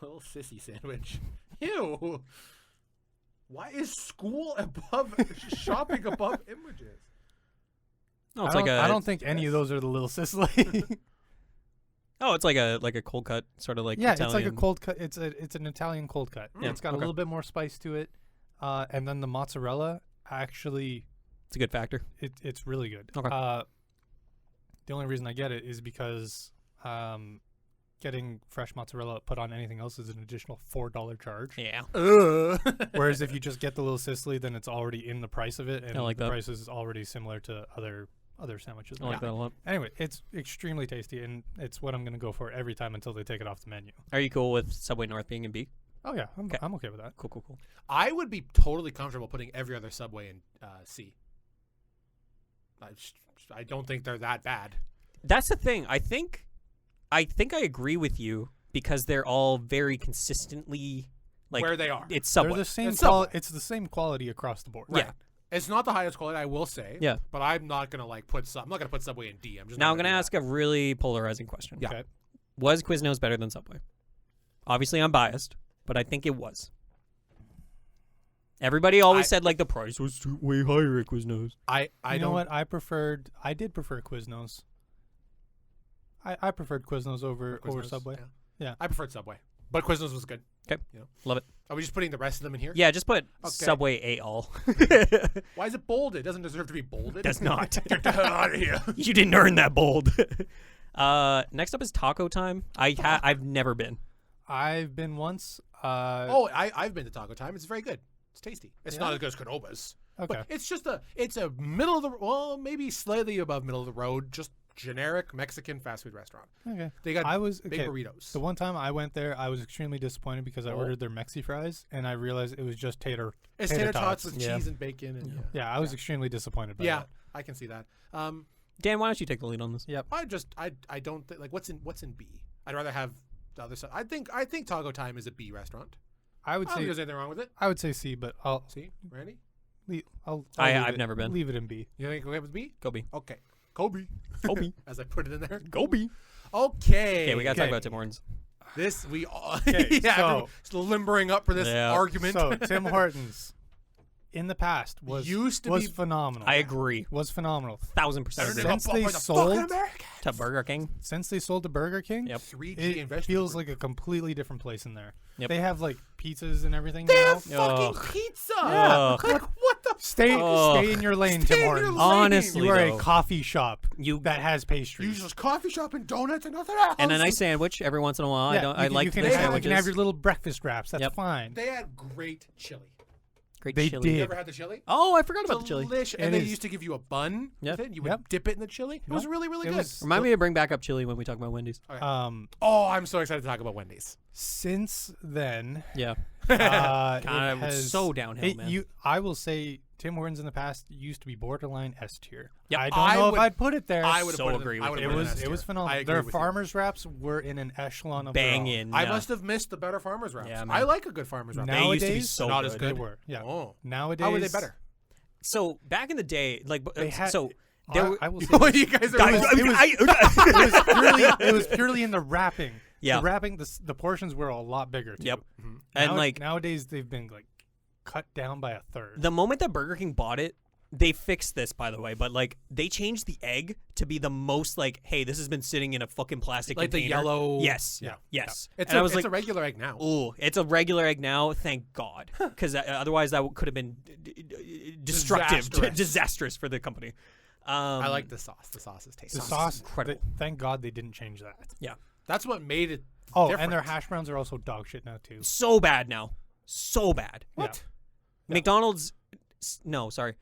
Little sissy sandwich. Ew. Why is school above shopping above images? Oh, it's like a. I don't think any of those are the little Sicily. Oh, it's like a cold cut, sort of like yeah, Italian. it's like a cold cut. It's an Italian cold cut. Yeah, It's got okay. a little bit more spice to it, and then the mozzarella actually It's a good factor. it's really good. Okay. The only reason I get it is because getting fresh mozzarella put on anything else is an additional $4 charge. Yeah. Whereas if you just get the little Sicily, then it's already in the price of it, and I like the that. price is already similar to other sandwiches. I like that a lot. Anyway, it's extremely tasty, and it's what I'm going to go for every time until they take it off the menu. Are you cool with Subway North being in B? Oh yeah, Okay. I'm okay with that. Cool. I would be totally comfortable putting every other Subway in C. I don't think they're that bad. That's the thing. I think I agree with you because they're all very consistently like Where they are. it's Subway. They're the same It's Subway. It's the same quality across the board. Yeah. It's not the highest quality, I will say. Yeah. But I'm not gonna put Subway in D. I'm just Now not I'm gonna do ask a really polarizing question. Yeah. Okay. Was Quiznos better than Subway? Obviously, I'm biased, but I think it was. Everybody always said like the price was way higher at Quiznos. I You know don't. what? I did prefer Quiznos. I preferred Quiznos over Quiznos, Subway. Yeah. I preferred Subway, but Quiznos was good. Okay. You know. Love it. Are we just putting the rest of them in here? Yeah, just put Okay. Subway A all. Why is it bolded? It doesn't deserve to be bolded. Does not. Get the hell out of here. You didn't earn that bold. Next up is Taco Time. I've never been. I've been once. I've been to TacoTime. It's very good. It's tasty. It's Yeah? not as good as Qdoba's. Okay. But it's a middle of the, well, maybe slightly above middle of the road, just generic Mexican fast food restaurant. Okay. They got big okay. burritos. The one time I went there, I was extremely disappointed because I Oh. ordered their Mexi fries and I realized it was just tater tater tots tots. with Yeah. cheese and bacon. And, Yeah, I was extremely disappointed by yeah, that. I can see that. Dan, why don't you take the lead on this? Yep. I don't think, like, what's in B? I'd rather have the other side. I think TacoTime is a B restaurant. I would I don't think say there's anything wrong with it. I would say C, but I'll See, Randy, I've never been. leave it in B. you think okay with B? Go B. Okay, Kobe. Kobe. As I put it in there. Go B. Okay. Okay, we gotta talk Okay. about Tim Hortons. This we all Okay, yeah, so- everyone- still limbering up for this Yeah. argument. So Tim Hortons, in the past, was Used to was be- phenomenal. I agree. Was phenomenal. 1000% Better agree. than Since a they fucking sold- American. To Burger King. Since they sold to Burger King, Yep. 3G it investment. feels like a completely different place in there. Yep. They have like pizzas and everything they now. have fucking Ugh. pizza. Yeah. Like what the? Stay in your lane, Stay Tim in your Hortons. lane. Honestly, You are though, a coffee shop you that has pastries. You just coffee shop and donuts and nothing else. and a nice sandwich every once in a while. Yeah, I like you can the have, you sandwiches. can have your little breakfast wraps. That's Yep. fine. They had great chili. Great they chili. You did. ever had the chili? Oh, I forgot about the chili. Delicious. It And they is. used to give you a bun Yep. with it. You would Yep. dip it in the chili. It was really, really It good. was- Remind me to bring back up chili when we talk about Wendy's. Okay. Oh, I'm so excited to talk about Wendy's. since then, Yeah. it God, it was has so downhill, man. I will say Tim Hortons in the past used to be borderline S tier. Yep. I don't I know would- if I'd put it there. I would So agree with it you. was I phenomenal. agree Their with you. farmers wraps were in an echelon of Bang their own. in. I yeah. must have missed the better farmers wraps. Yeah, man. I like a good farmers wrap. They used to be Nowadays, so not good. as They good. were, yeah. Oh. Nowadays, How were they better? So back in the day, like They had, so there were I will say Oh, this. you guys are Guys, it was purely in the wrapping. Yeah. The wrapping, the portions were a lot bigger too. Yep. Mhm. And like nowadays they've been like cut down by a third. the moment that Burger King bought it, they fixed this, by the way, but like they changed the egg to be the most like, hey, this has been sitting in a fucking plastic Like the container. yellow. Yes. Yeah. Yes. It's, And I a, was it's like, a regular egg now. ooh, it's a regular egg now. Thank God, because otherwise that could have been destructive, Disastrous. disastrous for the company. I like the sauce. The sauce is tasty. the sauce, incredible. Thank God they didn't change that. That's what made it. Oh, different. and their hash browns are also dog shit now too. So bad now, so bad. What? McDonald's, no, sorry,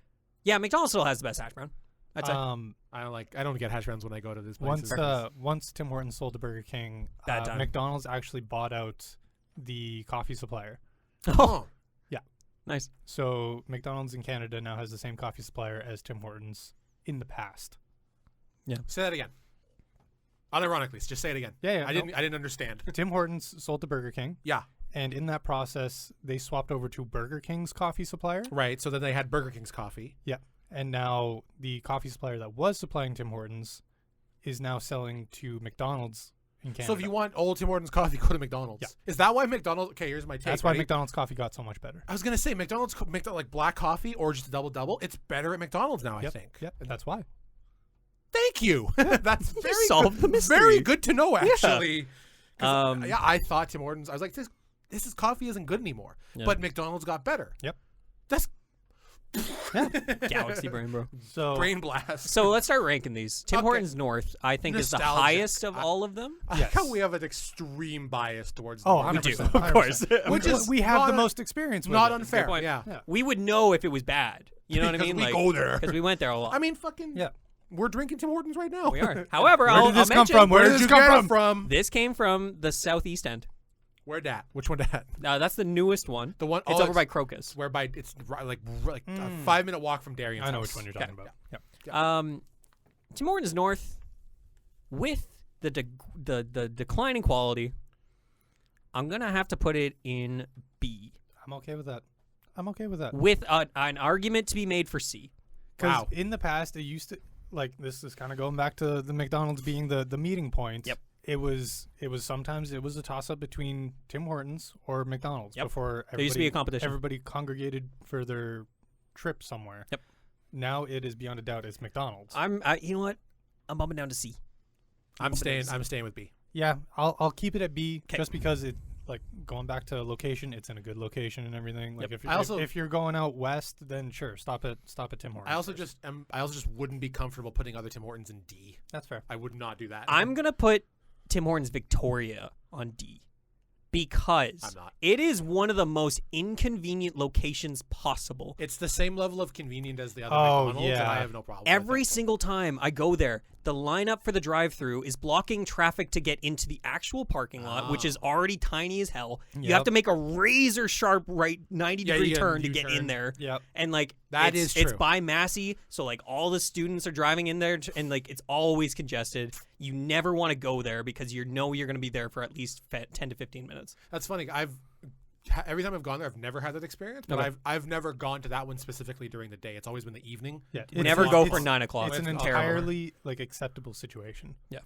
yeah, McDonald's still has the best hash brown. I'd say. I don't get hash browns when I go to these Once places. once Tim Hortons sold to Burger King, Bad time. McDonald's actually bought out the coffee supplier. Oh. Nice. So McDonald's in Canada now has the same coffee supplier as Tim Hortons in the past. Say that again. Unironically, just say it again. Yeah, I didn't understand. Tim Hortons sold to Burger King, Yeah. and in that process, they swapped over to Burger King's coffee supplier. Right. So then they had Burger King's coffee. And now the coffee supplier that was supplying Tim Hortons is now selling to McDonald's in Canada. So if you want old Tim Hortons coffee, go to McDonald's. Yeah. Is that why McDonald's? Okay, here's my take. that's why ready? McDonald's coffee got so much better. I was gonna say McDonald's like black coffee or just a double. It's better at McDonald's now. I think. Yep, that's why. Thank you. That's very solved good. the mystery. Very good to know, actually. 'Cause, Um, yeah, I thought Tim Hortons. I was like, this is coffee isn't good anymore. Yeah. But McDonald's got better. Yep. That's Galaxy brain, bro. So brain blast. So let's start ranking these. Tim Okay. Hortons North, I think, is the Nostalgic. highest of all of them. I like how we have an extreme bias towards. Oh, the We North. do, 100%, of course. 100%. Which is we have not the a- most experience with Not it. unfair. point. Yeah. Yeah. We would know if it was bad. You know what I Because mean? we Like, go there. because we went there a lot. I mean, fucking. Yeah. We're drinking Tim Hortons right now. We are. However, Where I'll did this come mention from? Where Where did did this this come come from? from? this came from the southeast end. Where dat? Which one dat? That's the newest one. The one. It's over by Crocus. Whereby it's like a 5-minute walk from Darien's I know house. which one you're talking about. Yep. Tim Hortons North, with the declining quality, I'm gonna have to put it in B. I'm okay with that. I'm okay with that. with an argument to be made for C. Because Wow. in the past, it used to this is kind of going back to the McDonald's being the meeting point. Yep. It was sometimes it was a toss up between Tim Hortons or McDonald's Yep. before There used to be a competition. everybody congregated for their trip somewhere. Yep. Now it is beyond a doubt it's McDonald's. You know what? I'm bumping down to C. I'm staying with B. Yeah, I'll keep it at B 'Kay. just because it going back to location, it's in a good location and everything. Like Yep. if you're going out west, then sure, stop at Tim Hortons. I also just wouldn't be comfortable putting other Tim Hortons in D. That's fair. I would not do that. I'm gonna put Tim Hortons Victoria on D because I'm not. it is one of the most inconvenient locations possible. It's the same level of convenient as the other Oh, McDonald's, and yeah. I have no problem. Every with it. single time I go there, the lineup for the drive-through is blocking traffic to get into the actual parking lot, which is already tiny as hell. You have Yep. to make a razor sharp right 90-degree you get a turn to get in U-turn. there. Yep. And like That it's is true. by Massey, so like all the students are driving in there, and like it's always congested. You never want to go there because you know you're going to be there for at least 10 to 15 minutes. That's funny. Every time I've gone there, I've never had that experience, but Okay. I've never gone to that one specifically during the day. It's always been the evening. Yeah. Never it's- go it's- for 9 o'clock. It's an It's entirely acceptable situation. Yeah.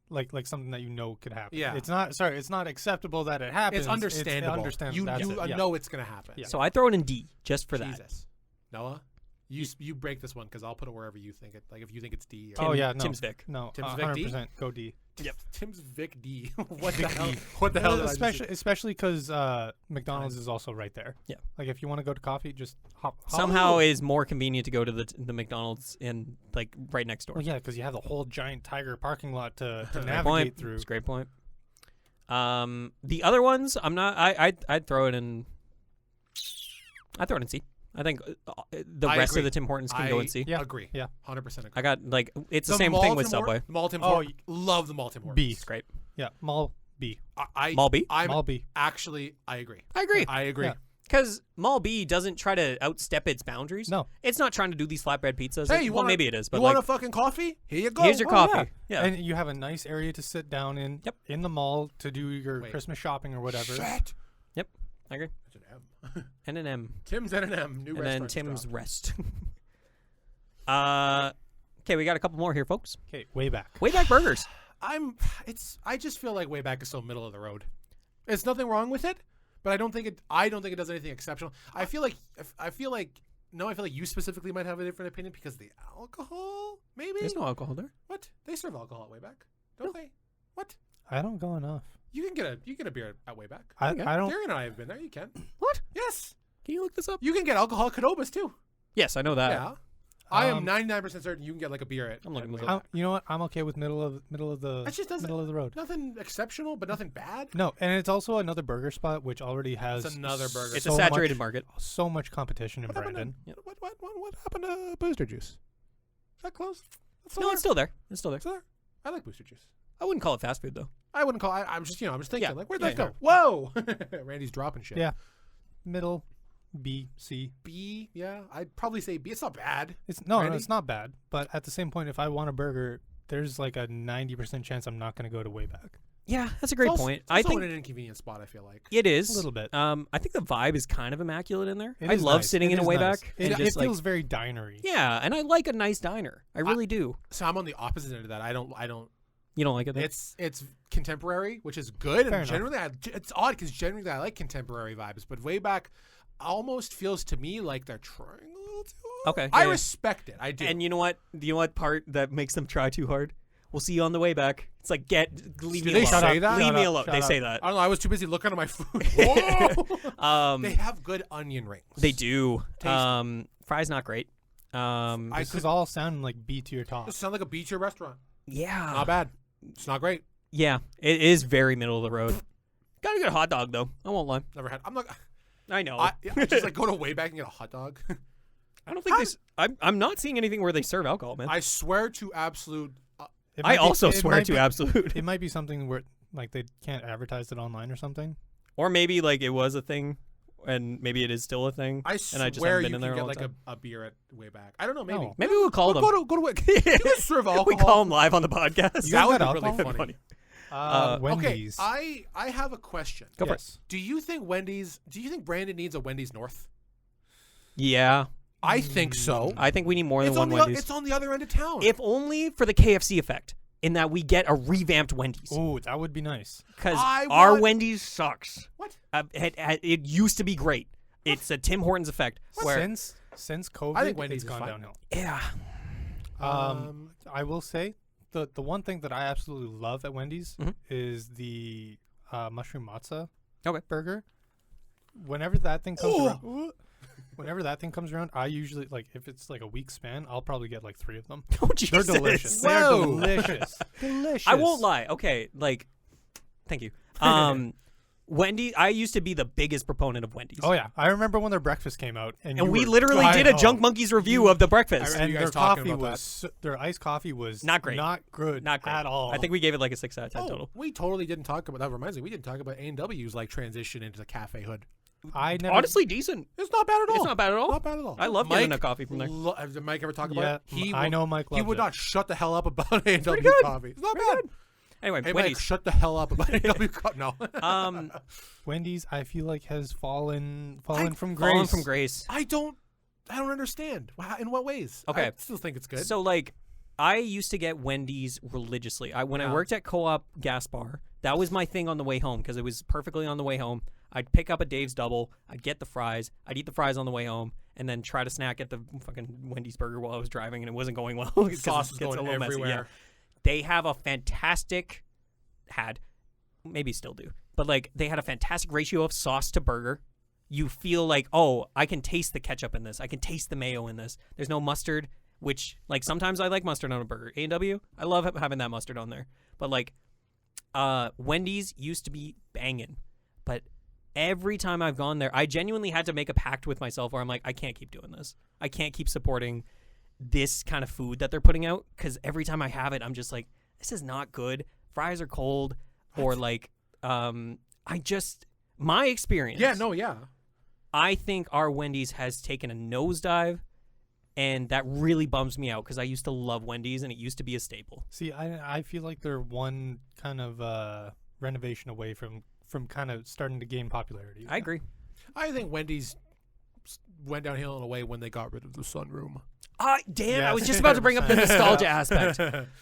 Like something that could happen. Yeah. It's not acceptable that it happens. It's understandable. It's understandable. You That's it. Yeah. know it's gonna happen. Yeah. So I throw it in D just for that. Jesus, Noah, you break this one because I'll put it wherever you think it. Like if you think it's D. Oh yeah, no. Tim's Vic. No, Tim's Vic D? 100% go D. Yep. Tim's Vic D. What the Vic hell? D. What the hell? Did I just say? Especially because McDonald's is also right there. Yeah. Like if you want to go to coffee, just hop. Somehow it is more convenient to go to the McDonald's in like right next door. Well, yeah, because you have the whole giant tiger parking lot to Great navigate point. through. It's a great point. The other ones, I'm not. I'd throw it in. I'd throw it in C. I think the I rest agree. of the Tim Hortons can go in C. Yeah. Agree. Yeah. 100% agree. I got like it's the The same mall thing with Tim Hortons- Subway. The mall Tim Oh, Hortons. Love the mall Tim Hortons. B. It's great. Yeah, mall B. Mall B? I'm Mall B. actually. I agree. I agree. I agree. Yeah. Because Mall B doesn't try to outstep its boundaries. No. It's not trying to do these flatbread pizzas. Hey, you well, want maybe it is, but you like, want a fucking coffee? Here you go. here's your Oh, coffee. Yeah. And you have a nice area to sit down in. Yep. In the mall to do your Wait. Christmas shopping or whatever. Shit. I agree. That's an M. And an M. Tim's and an M. New And then restaurant Tim's dropped. Rest. Okay, we got a couple more here, folks. Okay, way back. Wayback Burgers. I just feel like Wayback is so middle of the road. There's nothing wrong with it, but I don't think it does anything exceptional. I feel like you specifically might have a different opinion because of the alcohol, maybe? There's no alcohol there. What? They serve alcohol at Wayback, don't they? What? I don't go enough. You can get a beer at Wayback. I Okay. don't. Darren and I have been there. You can. What? Yes. Can you look this up? You can get alcohol at Qdobas too. Yes, I know that. Yeah. I am Um, 99% certain you can get like a beer at. I'm looking at this up. Wayback. You know what? I'm okay with middle of the That just doesn't- middle of the road. Nothing exceptional, but nothing bad. No, and it's also another burger spot which already has It's another burger. It's so a saturated much, market. So much competition in What happened Brandon. to, what happened to Booster Juice? Is that closed? No, it's still there. It's still there. It's there. I like Booster Juice. I wouldn't call it fast food though. I wouldn't call. I'm just thinking Yeah. like, where'd Yeah, that go? yeah. Whoa! Randy's dropping shit. Yeah. Middle, B, C. B. Yeah, I'd probably say B. It's not bad. No, Randy? it's not bad. But at the same point, if I want a burger, there's like a 90% chance I'm not going to go to Wayback. Yeah, that's a great It's also- point. It's I also think in an inconvenient spot. I feel like. it is A little bit. I think the vibe is kind of immaculate in there. It I is love nice. sitting It in a is Wayback nice. and It just like feels very dinery. yeah, and I like a nice diner. I really do. So I'm on the opposite end of that. I don't. You don't like it? There? It's contemporary, which is good. Fair And enough. generally, it's odd because generally I like contemporary vibes, but Wayback almost feels to me like they're trying a little too hard. Okay, I yeah. respect it. I do. And you know what? You know what part that makes them try too hard? We'll see you on the way back. It's like leave Do me they alone. say that? Leave Shut me up, alone. shut They up. say that. I don't know. I was too busy looking at my food. Whoa! They They have good onion rings. do. Tasty. Fries not great. I This is all sounding like B tier top. This sounds like a beach or restaurant. Yeah. Not bad. It's not great. Yeah, it is very middle of the road. Got a good hot dog though. I won't lie. Never had. I'm not. I know. I just like go to Wayback and get a hot dog. I don't think this. I'm not seeing anything where they serve alcohol, man. I swear to absolute. It I might be- also it swear might to be- absolute. It might be something where like they can't advertise it online or something. Or maybe like it was a thing, and maybe it is still a thing. I and I just swear haven't you been in there can a get long like time. a beer at Wayback. I don't know. Maybe. No. Maybe we'll call them. Go to you guys serve alcohol. We call them live on the podcast. You That guys would got be really alcohol? funny. Wendy's. Okay, I have a question. Go for it. yes. Do you think Brandon needs a Wendy's North? Yeah, I think so. I think we need more than one Wendy's. It's on the other end of town. If only for the KFC effect, in that we get a revamped Wendy's. Oh, that would be nice. Because I our want- Wendy's sucks. What? It used to be great. It's a Tim Hortons effect. Where, Since COVID, I think Wendy's it's is gone fine. downhill. yeah. I will say the one thing that I absolutely love at Wendy's Mhm. is the mushroom matzo burger. Whenever that thing comes around, I usually if it's like a week span, I'll probably get like 3 of them. Oh, They're Jesus. delicious. Whoa. They're delicious. Delicious. I won't lie. Okay, thank you. Wendy, I used to be the biggest proponent of Wendy's. Oh yeah, I remember when their breakfast came out, and you we were literally dying did a home. Junk Monkeys review of the breakfast. I And you their guys talking coffee about was their iced coffee was Not great. not good, Not great at all. I think we gave it like a 6 out of 10 Oh, total. we totally didn't talk about that. Reminds me, we didn't talk about A&W's transition into the cafe hood. I never Honestly, decent. It's not bad at all. It's not bad at all. Not bad at all. I love getting a coffee from there. Did Mike ever talk Yeah, about it? I know Mike He loves would it. not shut the hell up about A&W good. coffee. It's not Pretty bad. good. Anyway, Hey, Mike, Wendy's. shut the hell up about A&W coffee. No. Wendy's, I feel like has fallen from grace. Fallen from grace. I don't understand. In what ways? Okay. I still think it's good. So I used to get Wendy's religiously. When I Yeah. worked at Co-op Gas Bar, that was my thing on the way home because it was perfectly on the way home. I'd pick up a Dave's Double, I'd get the fries, I'd eat the fries on the way home, and then try to snack at the fucking Wendy's burger while I was driving, and it wasn't going well. 'Cause Sauce it is gets going a little messy. everywhere. Yeah. They have a fantastic, maybe still do, but they had a fantastic ratio of sauce to burger. You feel like, oh, I can taste the ketchup in this. I can taste the mayo in this. There's no mustard, which sometimes I like mustard on a burger. A&W, I love having that mustard on there. But Wendy's used to be banging, but every time I've gone there, I genuinely had to make a pact with myself where I'm like, I can't keep doing this. I can't keep supporting this kind of food that they're putting out because every time I have it, I'm just like, this is not good. Fries are cold, or my experience. Yeah, no, yeah. I think our Wendy's has taken a nosedive, and that really bums me out because I used to love Wendy's and it used to be a staple. See, I feel like they're one kind of renovation away from kind of starting to gain popularity. I agree. I think Wendy's went downhill in a way when they got rid of the sunroom. Dan, I Yes. was just about to bring up the nostalgia aspect.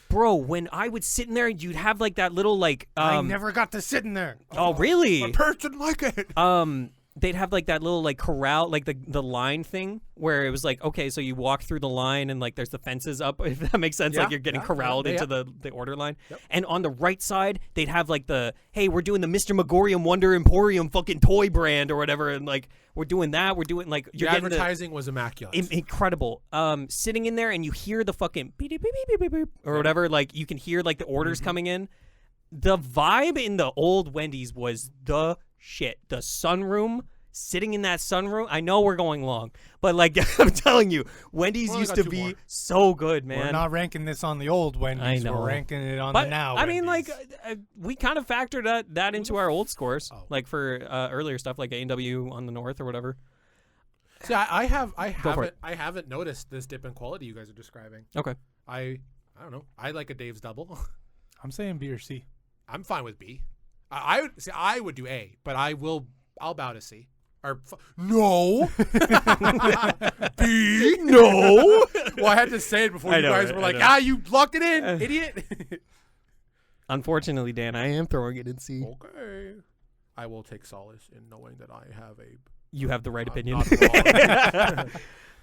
Bro, when I would sit in there, you'd have that little I never got to sit in there. Oh, really? My parents didn't like it. They'd have that little corral, the line thing where it was okay, so you walk through the line and there's the fences up, if that makes sense. Yeah, You're getting yeah, corralled yeah. into the order line. Yep. And on the right side, they'd have hey, we're doing the Mr. Megorium Wonder Emporium fucking toy brand or whatever, and we're doing that. We're doing The you're getting advertising was immaculate. incredible. Sitting in there and you hear the fucking beep beep beep beep beep beep or whatever. You can hear the orders coming in. The vibe in the old Wendy's was the shit. The sunroom. Sitting in that sunroom, I know we're going long, but I'm telling you, Wendy's Well, I used got to 2 be more. so good, man. We're not ranking this on the old Wendy's. I know. We're ranking it on but the now. I mean, Wendy's. we kind of factored that into our old scores, Oh. for earlier stuff like A&W on the north or whatever. See, I for it. haven't noticed this dip in quality you guys are describing. Okay. I don't know. I like a Dave's Double. I'm saying B or C. I'm fine with B. I would do A, but I'll bow to C. Or no. B. No. Well, I had to say it before I you know, guys right? were I like, know. you locked it in, idiot. Unfortunately, Dan, I am throwing it in C. Okay. I will take solace in knowing that I have a You have the right opinion. not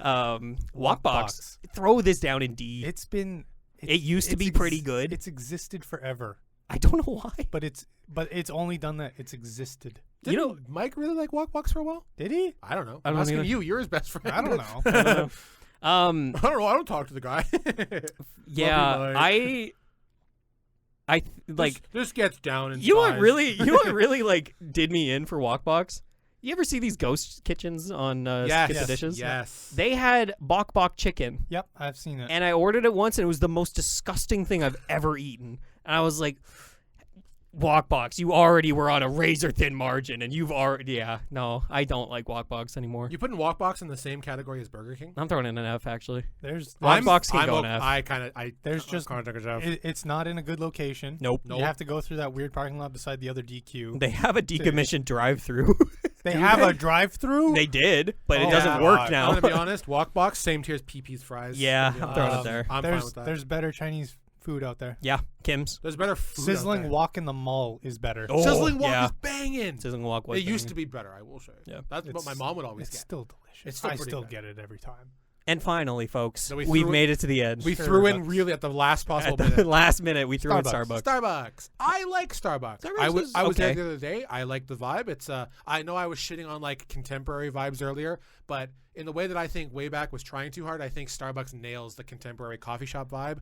wrong. WokBox. Throw this down in D. It used to be pretty good. It's existed forever, I don't know why. but it's only done that. It's existed. Didn't Mike really like WokBox for a while? Did he? I don't know. I I'm don't asking either. you. You're his best friend. I don't know. I don't know. I don't know. I don't talk to the guy. Yeah, Mike. I like. This gets down in You know what size. really? You know what really did me in for WokBox? You ever see these ghost kitchens on Yes. Skip the Dishes? Yes. They had bok chicken, Yep, I've seen it. and I ordered it once, and it was the most disgusting thing I've ever eaten. And I was like, WokBox, you already were on a razor thin margin, and you've already, no, I don't like WokBox anymore. You putting WokBox in the same category as Burger King? I'm throwing in an F, actually. There's WokBox can go in F. There's just kind of it's not in a good location. Nope. You have to go through that weird parking lot beside the other DQ. They have a decommissioned drive-through. They have a drive-through. They did, but it Oh, doesn't yeah. work I'm now. I'm gonna be honest. WokBox, same tier as PP's fries. Yeah, To be I'm throwing it honest. there. I'm fine with that. There's better Chinese food out there. Yeah, Kim's. There's better food. Sizzling out there. Wok in the mall is better. Oh, Sizzling Wok yeah. is banging. Sizzling Wok was It used banging. to be better, I will say. Yeah. That's what my mom would always It's get. still delicious. It's still I pretty still good. get it every time. And finally, folks, So we we've threw- made it to the end. We Sure, threw in but- really at the last possible At the minute. last minute, we threw in Starbucks. Starbucks. Starbucks. I like Starbucks. Starbucks I was is there okay. the other day. I like the vibe. It's I know I was shitting on like contemporary vibes earlier, but in the way that I think Wayback was trying too hard, I think Starbucks nails the contemporary coffee shop vibe.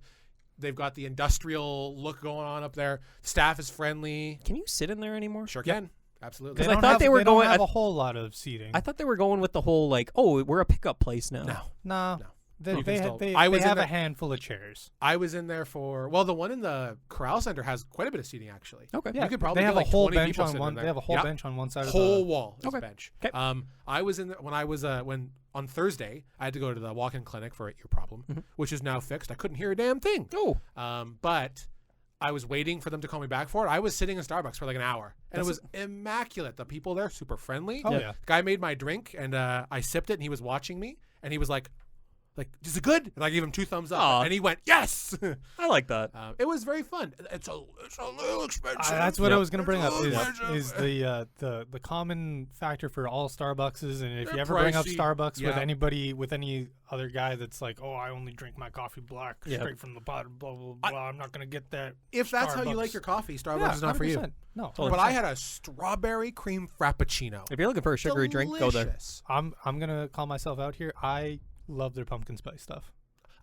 They've got the industrial look going on up there. Staff is friendly. Can you sit in there anymore? Sure Yep. can. Absolutely. Because I don't thought have- they were don't going- have I- a whole lot of seating. I thought they were going with the whole like, oh, we're a pickup place now. No. Nah. No. They, You can they, still- they, I they was in have there- a handful of chairs. I was in there for the one in the Corral Center has quite a bit of seating actually. Okay. Yeah, You could probably they have get, a like, whole 20 bench people on sitting one. in there. They have a whole Yep. bench on one side Whole of the. wall is Okay. a bench. 'Kay. I was in there when I was when on Thursday I had to go to the walk-in clinic for an ear problem, which is now fixed. I couldn't hear a damn thing. Oh, But I was waiting for them to call me back for it. I was sitting in Starbucks for like an hour, and it was immaculate. The people there super friendly. Oh Yeah. yeah. Guy made my drink, and I sipped it, and he was watching me, and he was like, is it good? And I gave him 2 thumbs up, Aw. and he went, yes. I like that. It was very fun. It's a little expensive. That's what I was going to bring up. It's Is the common factor for all Starbuckses, and if They're you ever bring up pricey. Starbucks with Yeah. anybody, with any other guy that's like, oh, I only drink my coffee black, Yeah. straight from the pot, blah blah blah. I'm not going to get that. If that's how you Starbucks. like your coffee, Starbucks Yeah, is not for you. 100%. No, Totally. But I had a strawberry cream frappuccino. If you're looking for a sugary drink, go there. Delicious. I'm gonna call myself out here. I love their pumpkin spice stuff.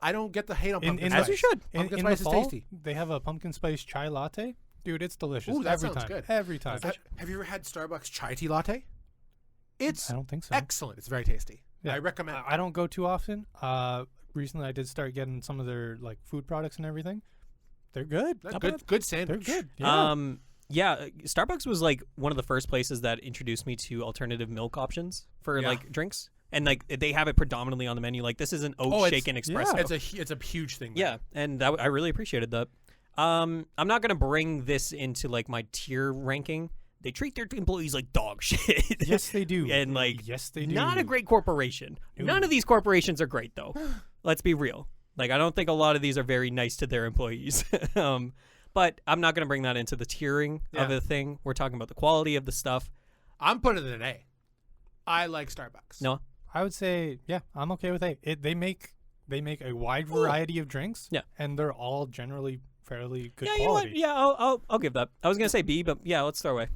I don't get the hate on pumpkin in spice. As you should. Pumpkin in spice the is fall, tasty. they have a pumpkin spice chai latte. Dude, it's delicious. Ooh, that every sounds time. good. Every time. Have you ever had Starbucks chai tea latte? It's I don't think so. excellent. It's very tasty. Yeah. I recommend. I don't go too often. Recently, I did start getting some of their like food products and everything. They're good. That's Not good. bad. Good They're sandwich. good. Yeah. Starbucks was like one of the first places that introduced me to alternative milk options for Yeah. like drinks, and like they have it predominantly on the menu. Like this is an oat Oh, it's- shaken espresso. yeah. It's a huge thing. Yeah, and I really appreciated that. I'm not gonna bring this into like my tier ranking. They treat their employees like dog shit. Yes, they do. And like, yes, they do. not a great corporation. No. None of these corporations are great though. Let's be real. Like, I don't think a lot of these are very nice to their employees. But I'm not gonna bring that into the tiering of Yeah. the thing. We're talking about the quality of the stuff. I'm putting it an A. I like Starbucks. No, I would say, yeah, I'm okay with it. They make a wide variety of drinks. Yeah. And they're all generally fairly good yeah, you know what? quality. Yeah, I'll give that. I was gonna say B, but yeah, let's throw away.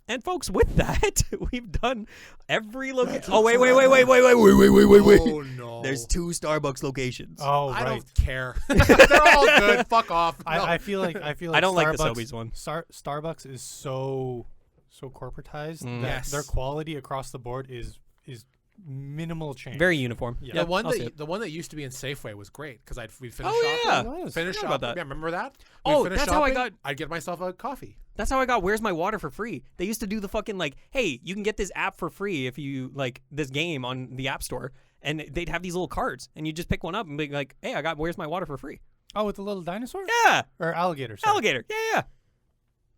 And folks, with that, we've done every location. Oh wait. Oh no. There's 2 Starbucks locations. Oh, I right. don't care. They're all good. Fuck off. No. I feel like I don't like the Starbucks- Sobeys one. Starbucks is so corporatized that Yes. their quality across the board is minimal change. Very uniform. Yeah. Yeah, the one I'll see that it. the one that used to be in Safeway was great because we'd finish Oh, shopping. yeah. Yes. Finish Forgot shopping. about that. Yeah, remember that? Oh, We'd finish that's how I shopping, got- I'd get myself a coffee. That's how I got Where's My Water for free. They used to do the fucking like, hey, you can get this app for free if you like this game on the App Store, and they'd have these little cards, and you just pick one up and be like, hey, I got Where's My Water for free. Oh, with the little dinosaur? Yeah, Or alligator? Sorry. alligator. Yeah.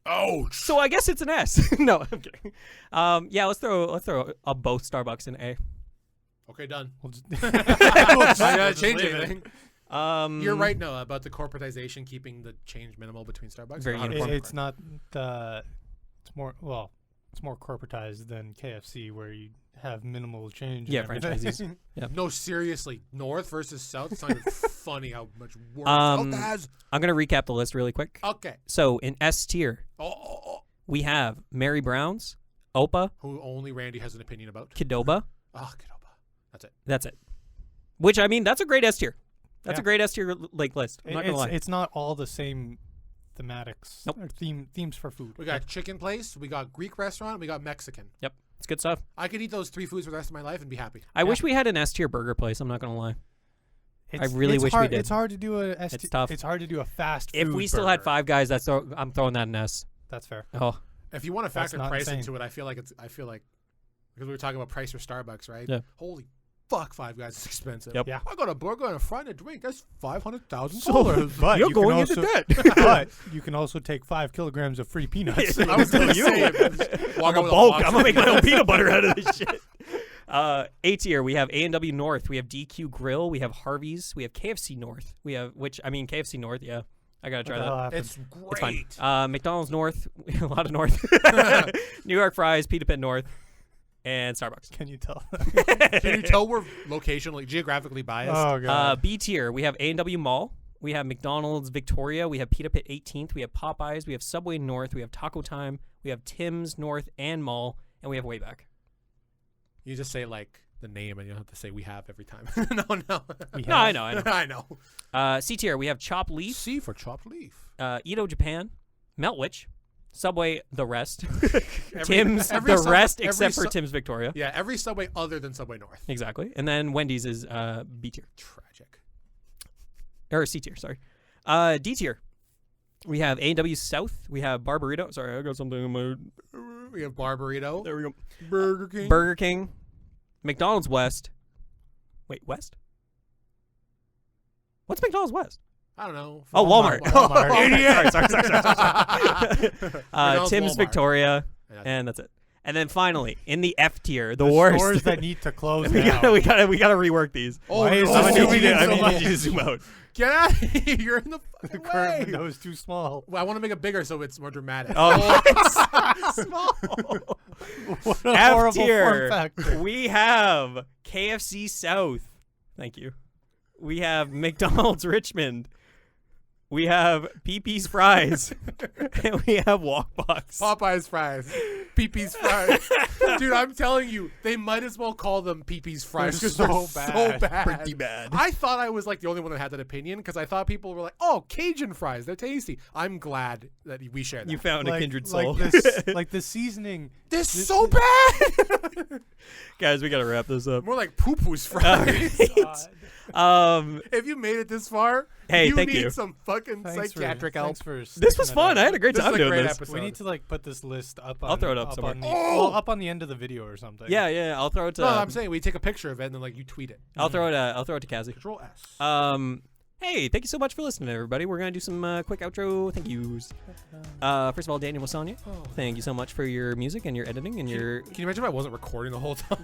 Ouch. So I guess it's an S. No, I'm kidding. Yeah, let's throw both Starbucks in A. Okay, done. We'll just I we'll gotta just change leave it. anything. You're right, Noah, about the corporatization keeping the change minimal between Starbucks. Very 100% uniform. It's not the. It's more corporatized than KFC, where you have minimal change. and Yeah, everything. franchisees. Yeah. No, seriously, North versus South. It's not even funny how much work Um, South has. I'm gonna recap the list really quick. Okay. So in S tier, Oh. we have Mary Brown's, Opa, Who only Randy has an opinion about. Qdoba. Oh, Qdoba. That's it. That's it. Which, I mean, that's a great S tier. That's a Yeah. great S tier like list. I'm not gonna lie. It's not all the same thematics Nope. or themes for food. We got chicken place, we got Greek restaurant, we got Mexican. Yep, it's good stuff. I could eat those 3 foods for the rest of my life and be happy. I wish we had an S tier burger place. I'm not gonna lie. really it's wish we hard, did. It's hard to do It's tough. It's hard to do a fast. If food we still had burger. 5 guys, I'm throwing that in S. That's fair. Oh, If you want to That's factor not price insane. into it, I feel like because we were talking about price for Starbucks, right? Yeah. Holy fuck, Five Guys is expensive. Yep. Yeah. I got a burger and a fry and a drink. That's $500,000. But You're you can going also, into debt. but you can also take 5 kilograms of free peanuts. I was going to say, I'm a bulk. I'm gonna make my own peanut butter out of this shit. A tier, we have A&W North, we have DQ Grill, we have Harvey's, we have KFC North, we have KFC North, yeah, I gotta try that. It's It's fine. great. McDonald's North, a lot of North, New York Fries, Pita Pit North, and Starbucks. Can you tell? Can you tell we're locationally, geographically biased? Oh god. B tier, we have A&W Mall, we have McDonald's Victoria, we have Pita Pit 18th, we have Popeyes, we have Subway North, we have TacoTime, we have Tim's North and Mall, and we have Wayback. You just say like the name, and you don't have to say we have every time. No. No, I know. I know. C tier, we have Chopped Leaf, C for chopped leaf. Edo Japan, Meltwich, Subway, the rest, Every- Tim's, every the sub- rest every except for sub- Tim's Victoria. Yeah, every Subway other than Subway North. Exactly. And then Wendy's is B tier. Tragic. Or C tier, sorry. D tier, we have A&W South, we have BarBurrito. Sorry, I got something in my... We have BarBurrito. There we go. Burger King. Burger King, McDonald's West. Wait, West? What's McDonald's West? I don't know. Oh, Walmart. Walmart. Idiot. sorry. McDonald's, Tim's Walmart. Victoria, Yeah. and that's it. And then finally, in the F tier, the The worst. stores that need to close we now. gotta rework these. Oh, Why is no. this I zooming in so need much? you to zoom out. Get out of here. You're in the The fucking current way. window is too small. Well, I want to make it bigger so it's more dramatic. Oh, Small. What a F horrible tier. form factor. We have KFC South. Thank you. We have McDonald's Richmond. We have PP's Fries. And we have WokBox. Popeyes fries. Pee-Pee's fries. Dude, I'm telling you, they might as well call them Pee-Pee's fries They're because so so bad. bad. Pretty bad. I thought I was like the only one that had that opinion because I thought people were like, oh, Cajun fries, they're tasty. I'm glad that we share that. You found a kindred soul. Like the seasoning. They're so bad. Guys, we got to wrap this up. More like poo-poo's fries. Um, If you made it this far, Hey, you thank need you. some fucking psychiatric help. this was fun. I had a great This is time a doing great this. episode. We need to like put this list up. I'll throw it up somewhere. On the, Oh! well, up on the end of the video or something. Yeah, I'll throw it to. No, I'm saying we take a picture of it and then like you tweet it. I'll throw it to Kazi. Control S. Hey, thank you so much for listening, everybody. We're gonna do some quick outro thank yous. First of all, Daniel Mosionier, thank you so much for your music and your editing and your. Can you imagine if I wasn't recording the whole time?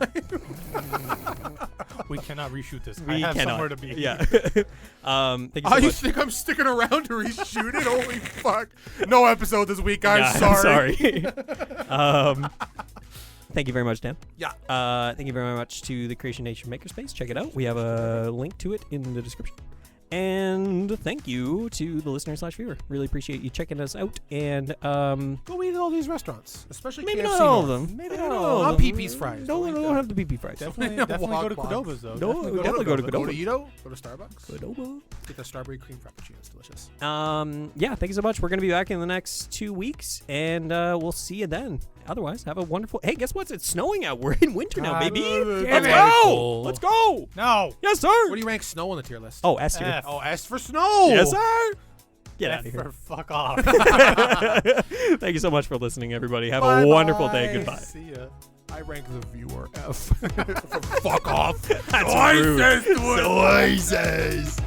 We cannot reshoot this. We I have cannot. somewhere to be. Yeah. Thank you so Oh, you much. think I'm sticking around to reshoot it? Holy fuck. No episode this week, guys. Yeah, I'm Sorry. Thank you very much, Dan. Yeah. Thank you very much to the Creation Nation Makerspace. Check it out. We have a link to it in the description. And thank you to the listener/viewer. Really appreciate you checking us out. And Go eat at all these restaurants, especially maybe KFC not all of North. them. Maybe not not all all of Not them. Pee-Pee's fries. No, Don't don't like have the PP fries. Definitely No, go to WokBox. Qdoba's though. No, definitely go to Go to Qdoba. Edo. Go to Starbucks. Qdoba. Get the strawberry cream frappuccino. It's delicious. Yeah, thank you so much. We're going to be back in the next 2 weeks, and we'll see you then. Otherwise, have a wonderful... Hey, guess what? It's snowing out. We're in winter now, baby. damn Let's it. go. Let's go. No. Yes, sir. What do you rank snow on the tier list? Oh, S tier. F. Oh, S for snow. Yes, sir. Get F out of here. for fuck off. Thank you so much for listening, everybody. Have a Bye-bye. wonderful day. Goodbye. See ya. I rank the viewer F. Fuck off. That's rude. Choices.